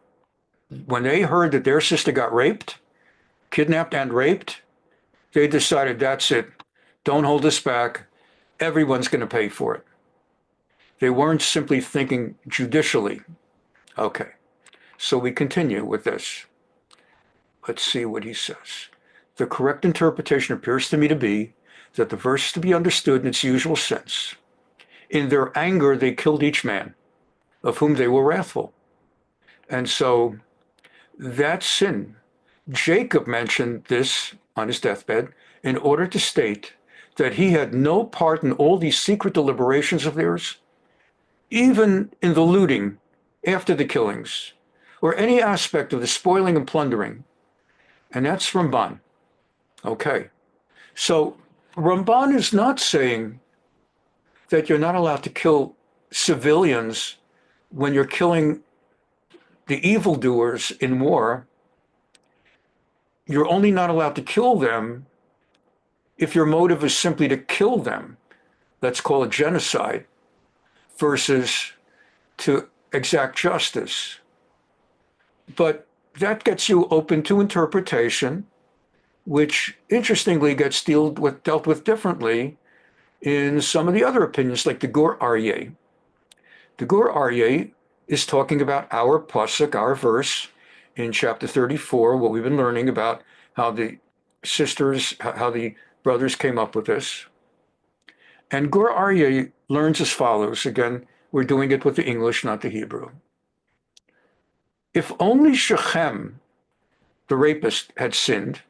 when they heard that their sister got raped, kidnapped and raped, they decided that's it. Don't hold us back. Everyone's going to pay for it. They weren't simply thinking judicially. Okay, so we continue with this. Let's see what he says. The correct interpretation appears to me to be that the verse is to be understood in its usual sense. In their anger, they killed each man, of whom they were wrathful. And so that's sin. Jacob mentioned this on his deathbed in order to state that he had no part in all these secret deliberations of theirs, even in the looting after the killings, or any aspect of the spoiling and plundering. And that's Ramban. Okay. So Ramban is not saying that you're not allowed to kill civilians when you're killing the evildoers in war. You're only not allowed to kill them if your motive is simply to kill them. Let's call it genocide, versus to exact justice. But that gets you open to interpretation, which interestingly gets dealt with differently in some of the other opinions, like the Gur Aryeh. The Gur Aryeh is talking about our pasuk, our verse in chapter 34, what we've been learning about how the brothers came up with this. And Gur Aryeh learns as follows. Again, we're doing it with the English, not the Hebrew. If only Shechem, the rapist, had sinned,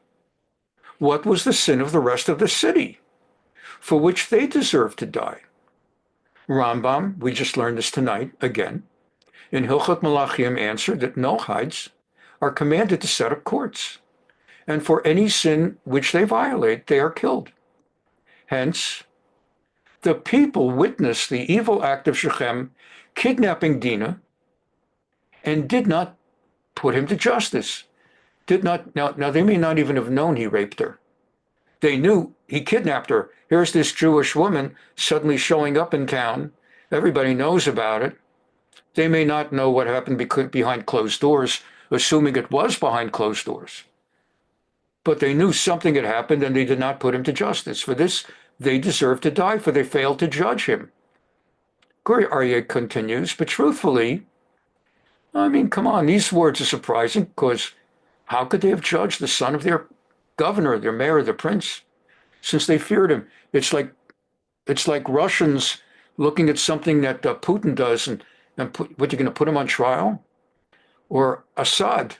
what was the sin of the rest of the city, for which they deserved to die? Rambam, we just learned this tonight, again, in Hilchot Malachim answered that Noachites are commanded to set up courts, and for any sin which they violate, they are killed. Hence, the people witnessed the evil act of Shechem kidnapping Dinah and did not put him to justice. Now they may not even have known he raped her. They knew he kidnapped her. Here's this Jewish woman suddenly showing up in town. Everybody knows about it. They may not know what happened behind closed doors, assuming it was behind closed doors. But they knew something had happened and they did not put him to justice. For this, they deserve to die, for they failed to judge him. Gur Aryeh continues, but truthfully, I mean, come on, these words are surprising, because how could they have judged the son of their governor, their mayor, their prince, since they feared him? It's like Russians looking at something that Putin does and what, you're going to put him on trial? Or Assad.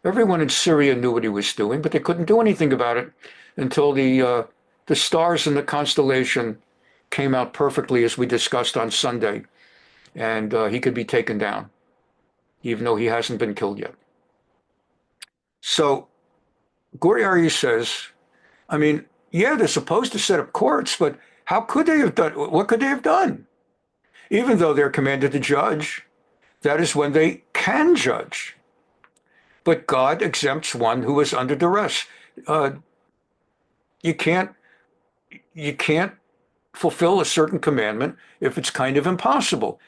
Everyone in Syria knew what he was doing, but they couldn't do anything about it until the stars in the constellation came out perfectly, as we discussed on Sunday, and he could be taken down, even though he hasn't been killed yet. So Gur Aryeh says, I mean, yeah, they're supposed to set up courts, but how could they have done? What could they have done? Even though they're commanded to judge, that is when they can judge. But God exempts one who is under duress. You can't fulfill a certain commandment if it's kind of impossible.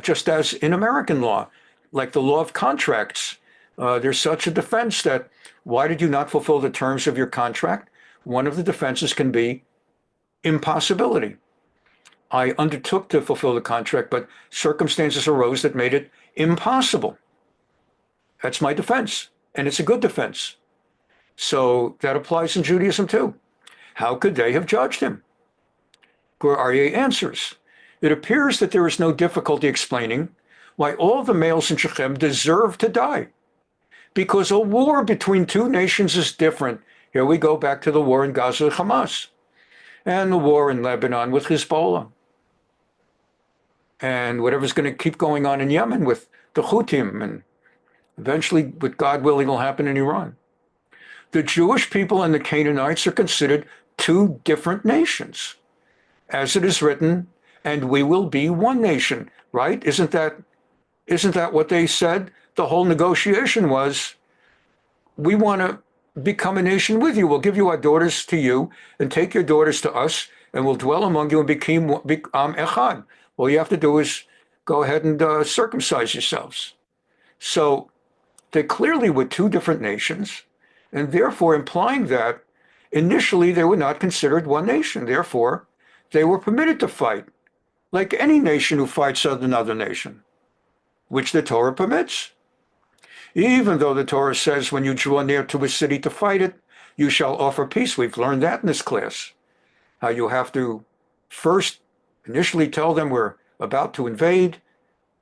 Just as in American law, like the law of contracts, there's such a defense that, why did you not fulfill the terms of your contract? One of the defenses can be impossibility. I undertook to fulfill the contract, but circumstances arose that made it impossible. That's my defense, and it's a good defense. So that applies in Judaism too. How could they have judged him? Gur Aryeh answers, it appears that there is no difficulty explaining why all the males in Shechem deserve to die, because a war between two nations is different. Here we go back to the war in Gaza with Hamas, and the war in Lebanon with Hezbollah, and whatever's going to keep going on in Yemen with the Houthim, and eventually, with God willing, will happen in Iran. The Jewish people and the Canaanites are considered two different nations. As it is written, and we will be one nation, right? Isn't that what they said? The whole negotiation was, we want to become a nation with you. We'll give you our daughters to you and take your daughters to us, and we'll dwell among you and become echad. All you have to do is go ahead and circumcise yourselves. So they clearly were two different nations, and therefore implying that initially they were not considered one nation. Therefore, they were permitted to fight, like any nation who fights another nation, which the Torah permits. Even though the Torah says when you draw near to a city to fight it, you shall offer peace. We've learned that in this class, how you have to first initially tell them we're about to invade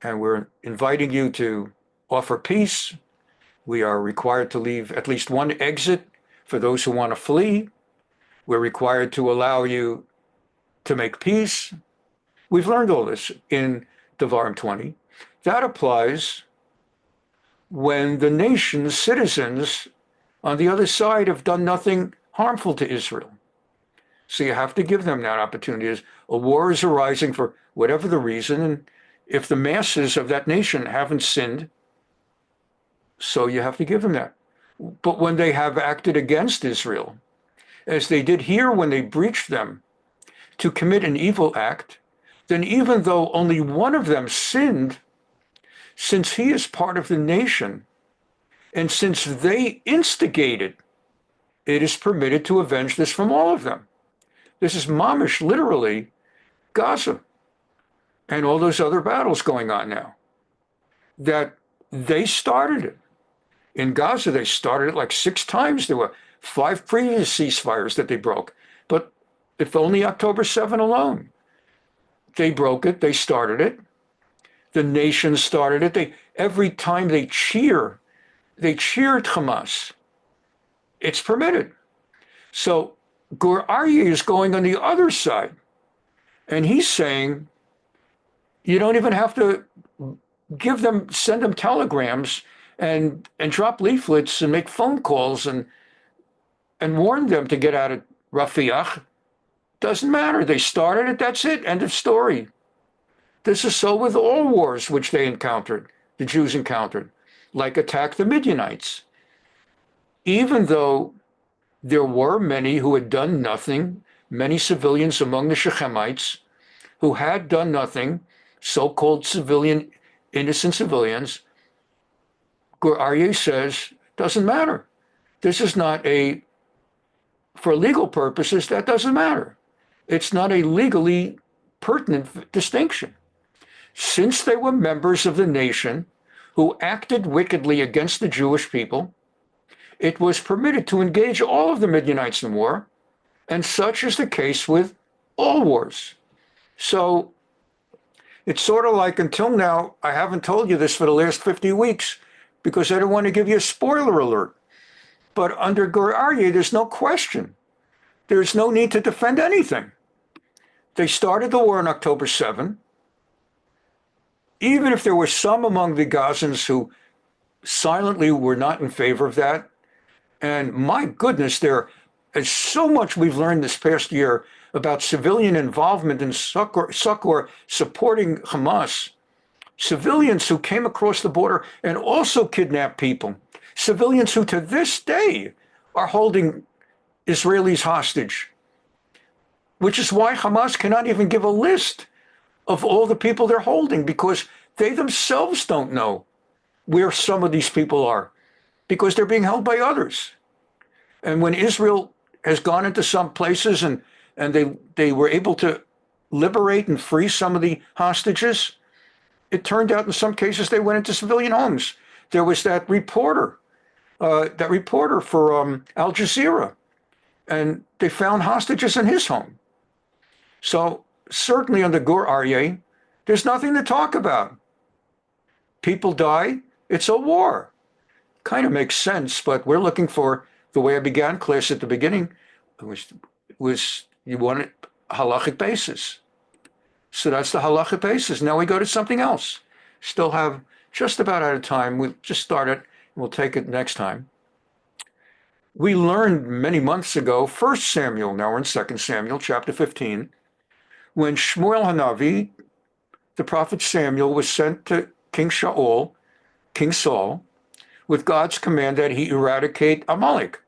and we're inviting you to offer peace. We are required to leave at least one exit for those who want to flee. We're required to allow you to make peace. We've learned all this in Devarim 20. That applies when the nation's citizens on the other side have done nothing harmful to Israel. So you have to give them that opportunity. A war is arising for whatever the reason, and if the masses of that nation haven't sinned, so you have to give them that. But when they have acted against Israel, as they did here when they breached them to commit an evil act, then even though only one of them sinned, since he is part of the nation, and since they instigated, it is permitted to avenge this from all of them. This is mamish, literally, Gaza. and all those other battles going on now, that they started it. In Gaza, they started it like 6 times. There were 5 previous ceasefires that they broke. But if only October 7 alone, they broke it, they started it. The nation started it. Every time they cheered Hamas. It's permitted. So Gur Aryeh is going on the other side. And he's saying, you don't even have to send them telegrams and drop leaflets and make phone calls and warn them to get out of Rafiah. Doesn't matter. They started it. That's it. End of story. This is so with all wars which they encountered, the Jews encountered, like attack the Midianites. Even though there were many who had done nothing, many civilians among the Shechemites who had done nothing, so-called innocent civilians, Gur Aryeh says, doesn't matter. This is not for legal purposes, that doesn't matter. It's not a legally pertinent distinction. Since they were members of the nation who acted wickedly against the Jewish people, it was permitted to engage all of the Midianites in war, and such is the case with all wars. So it's sort of like, until now, I haven't told you this for the last 50 weeks because I don't want to give you a spoiler alert. But under Gur Aryeh, there's no question. There's no need to defend anything. They started the war on October 7. Even if there were some among the Gazans who silently were not in favor of that, and my goodness, there is so much we've learned this past year about civilian involvement in succor supporting Hamas, civilians who came across the border and also kidnapped people, civilians who to this day are holding Israelis hostage, which is why Hamas cannot even give a list of all the people they're holding, because they themselves don't know where some of these people are, because they're being held by others. And when Israel has gone into some places and they were able to liberate and free some of the hostages, it turned out in some cases they went into civilian homes. There was that reporter for Al Jazeera, and they found hostages in his home. So certainly under Gur Aryeh, there's nothing to talk about. People die, it's a war. Kind of makes sense, but we're looking for, the way I began class at the beginning, was you want a halachic basis. So that's the halachic basis. Now we go to something else. Still have just about out of time. We'll just start it, and we'll take it next time. We learned many months ago, 1 Samuel, now we're in 2 Samuel, chapter 15, when Shmuel Hanavi, the prophet Samuel, was sent to King Saul, with God's command that he eradicate Amalek.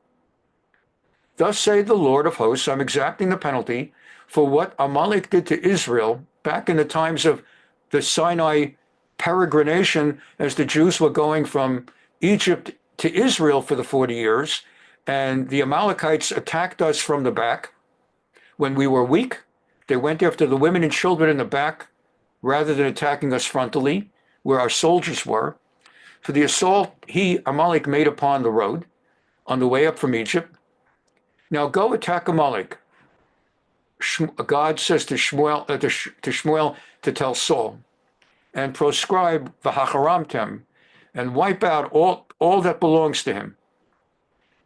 Thus say the Lord of hosts, I'm exacting the penalty for what Amalek did to Israel back in the times of the Sinai peregrination, as the Jews were going from Egypt to Israel for the 40 years, and the Amalekites attacked us from the back. When we were weak, they went after the women and children in the back rather than attacking us frontally, where our soldiers were. For the assault Amalek made upon the road on the way up from Egypt. Now go attack Amalek. God says to Shmuel to tell Saul, and proscribe v'hacharamtem, and wipe out all that belongs to him.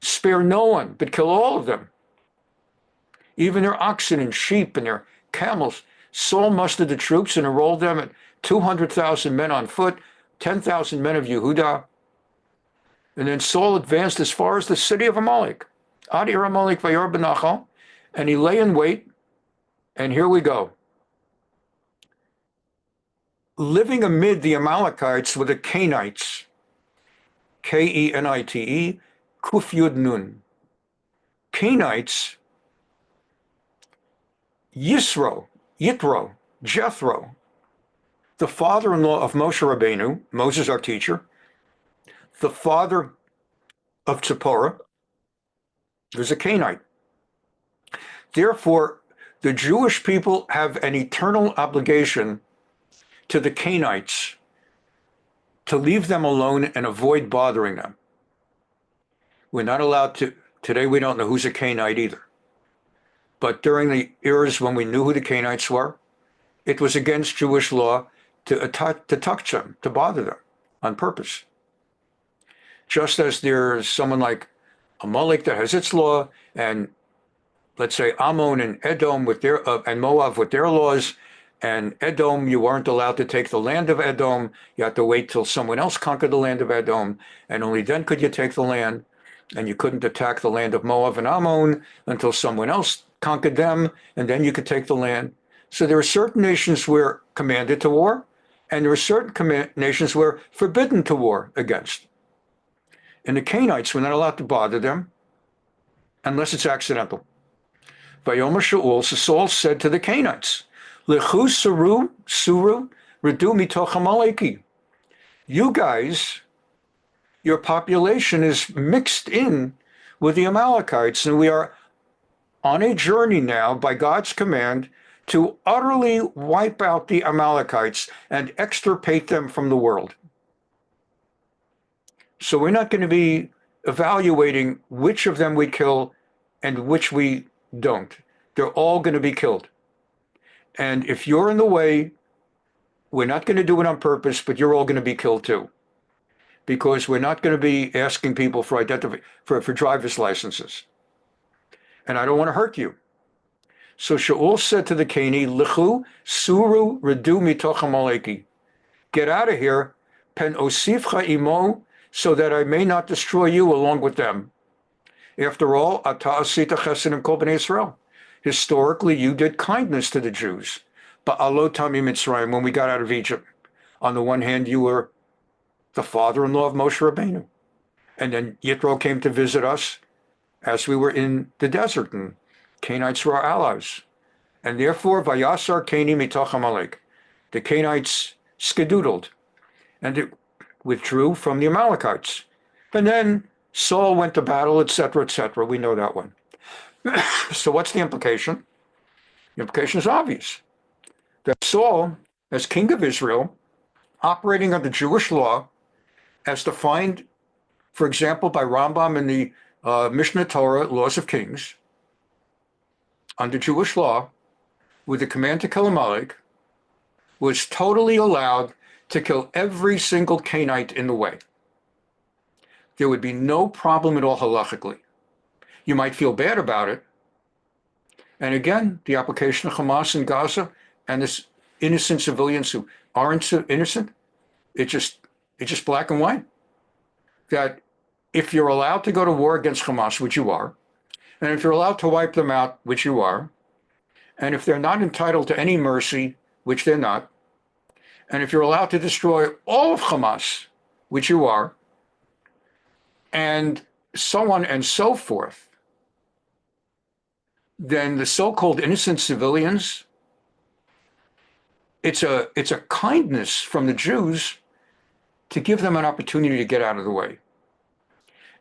Spare no one, but kill all of them, even their oxen and sheep and their camels. Saul mustered the troops and enrolled them at 200,000 men on foot, 10,000 men of Yehudah. And then Saul advanced as far as the city of Amalek, Ad Ir Amalek Vayar Benachal, and he lay in wait. And here we go. Living amid the Amalekites were the Canaanites, Kenite, Kuf Yud Nun. Canaanites, Yitro, Jethro, the father-in-law of Moshe Rabbeinu, Moses our teacher, the father of Zipporah, was a Canaanite. Therefore, the Jewish people have an eternal obligation to the Canaanites to leave them alone and avoid bothering them. We're not allowed to, today we don't know who's a Canaanite either. But during the eras when we knew who the Canaanites were, it was against Jewish law to touch them, to bother them on purpose. Just as there's someone like Amalek that has its law, and let's say Ammon and Edom with their and Moab with their laws, and Edom, you weren't allowed to take the land of Edom. You had to wait till someone else conquered the land of Edom, and only then could you take the land. And you couldn't attack the land of Moab and Ammon until someone else conquered them, and then you could take the land. So there are certain nations where commanded to war, and there are certain nations where forbidden to war against. And the Canaanites, we're not allowed to bother them unless it's accidental. Vayomer Shaul, so Saul said to the Canaanites, Lechu suru redu mitoch Amaleki. You guys, your population is mixed in with the Amalekites, and we are on a journey now by God's command to utterly wipe out the Amalekites and extirpate them from the world. So we're not going to be evaluating which of them we kill and which we don't. They're all going to be killed. And if you're in the way, we're not going to do it on purpose, but you're all going to be killed too. Because we're not going to be asking people for driver's licenses. And I don't want to hurt you. So Shaul said to the Canaanite, Lichu suru redu mitoch Amaleki. Get out of here, pen osifcha imo, so that I may not destroy you along with them. After all, ata asita chesed kol bnei Israel. Historically, you did kindness to the Jews. Ba'alo tami Mitzrayim, when we got out of Egypt. On the one hand, you were the father-in-law of Moshe Rabbeinu. And then Yitro came to visit us as we were in the desert, and Canaanites were our allies. And therefore, Vayasar Cani mitoch Amalek. The Canaanites skedoodled, and it withdrew from the Amalekites. And then Saul went to battle, etc., etc. We know that one. So what's the implication? The implication is obvious. That Saul, as king of Israel, operating under Jewish law, as defined, for example, by Rambam in the Mishneh Torah, Laws of Kings, under Jewish law, with the command to kill Amalek, was totally allowed to kill every single Canaanite in the way. There would be no problem at all halachically. You might feel bad about it. And again, the application of Hamas in Gaza and this innocent civilians who aren't so innocent, it's just black and white. That if you're allowed to go to war against Hamas, which you are, and if you're allowed to wipe them out, which you are, and if they're not entitled to any mercy, which they're not, and if you're allowed to destroy all of Hamas, which you are, and so on and so forth, then the so-called innocent civilians, it's a kindness from the Jews to give them an opportunity to get out of the way.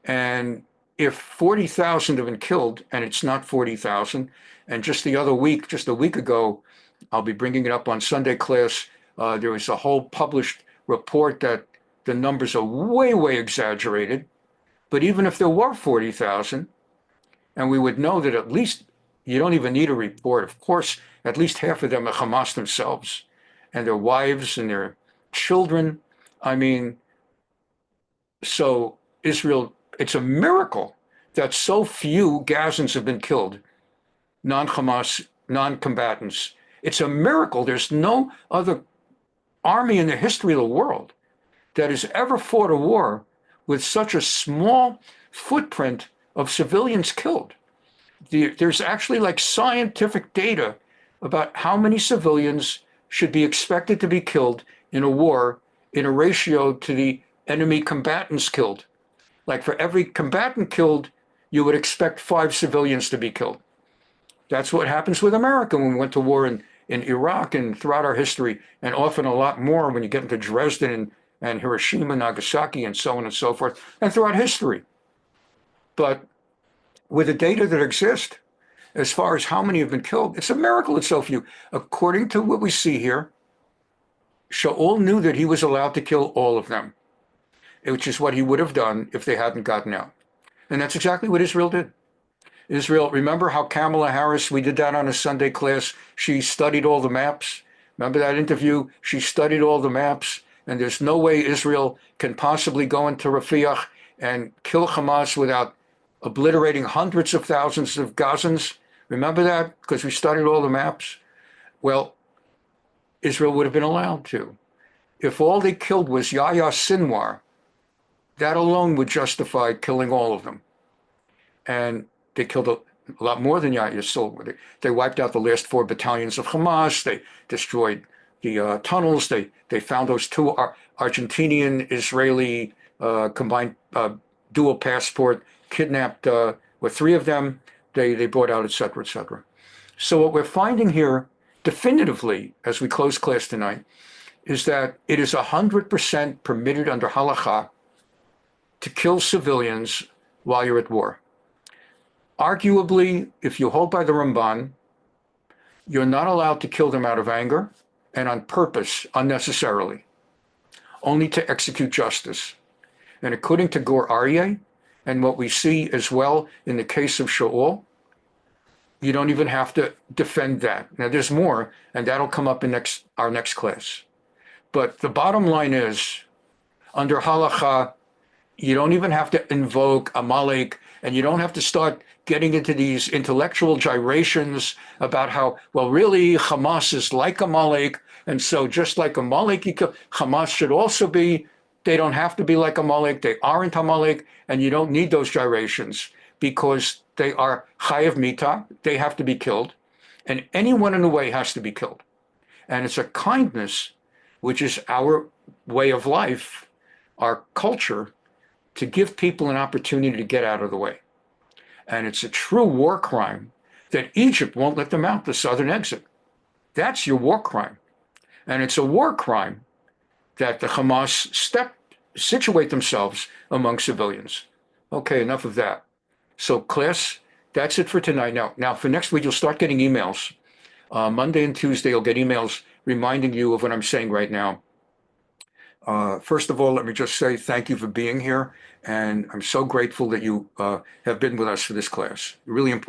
And if 40,000 have been killed, and it's not 40,000, and just a week ago, I'll be bringing it up on Sunday class, there was a whole published report that the numbers are way, way exaggerated. But even if there were 40,000, and we would know that at least, you don't even need a report, of course, at least half of them are Hamas themselves, and their wives and their children. I mean, so Israel, it's a miracle that so few Gazans have been killed, non-Hamas, non-combatants. It's a miracle. There's no other army in the history of the world that has ever fought a war with such a small footprint of civilians killed. There's actually like scientific data about how many civilians should be expected to be killed in a war in a ratio to the enemy combatants killed. Like for every combatant killed, you would expect 5 civilians to be killed. That's what happens with America when we went to war in Iraq and throughout our history, and often a lot more when you get into Dresden and Hiroshima, Nagasaki, and so on and so forth, and throughout history. But with the data that exist, as far as how many have been killed, it's a miracle it's so few. According to what we see here, Shaul knew that he was allowed to kill all of them, which is what he would have done if they hadn't gotten out. And that's exactly what Israel did. Israel, remember how Kamala Harris, we did that on a Sunday class, she studied all the maps. Remember that interview? She studied all the maps, and there's no way Israel can possibly go into Rafiah and kill Hamas without obliterating hundreds of thousands of Gazans. Remember that? Because we studied all the maps. Well, Israel would have been allowed to. If all they killed was Yahya Sinwar, that alone would justify killing all of them. And they killed a lot more than Yahya Sinwar. They wiped out the last 4 battalions of Hamas. They destroyed the tunnels. They found those 2 Argentinian-Israeli combined dual passport, kidnapped with 3 of them. They brought out, et cetera, et cetera. So what we're finding here definitively, as we close class tonight, is that it is 100% permitted under halakha to kill civilians while you're at war. Arguably, if you hold by the Rambam, you're not allowed to kill them out of anger and on purpose, unnecessarily, only to execute justice. And according to Gur Aryeh, and what we see as well in the case of Shaul, you don't even have to defend that. Now there's more, and that'll come up in our next class. But the bottom line is, under halakha, you don't even have to invoke Amalek, and you don't have to start getting into these intellectual gyrations about how, well, really, Hamas is like Amalek, and so just like Amalek, Hamas should also be. They don't have to be like Amalek. They aren't Amalek, and you don't need those gyrations because they are chayav mita. They have to be killed, and anyone in the way has to be killed. And it's a kindness, which is our way of life, our culture, to give people an opportunity to get out of the way. And it's a true war crime that Egypt won't let them out the southern exit. That's your war crime. And it's a war crime that the Hamas situate themselves among civilians. Okay, enough of that. So class, that's it for tonight. Now for next week, you'll start getting emails. Monday and Tuesday, you'll get emails reminding you of what I'm saying right now. First of all, let me just say thank you for being here. And I'm so grateful that you have been with us for this class. Really important.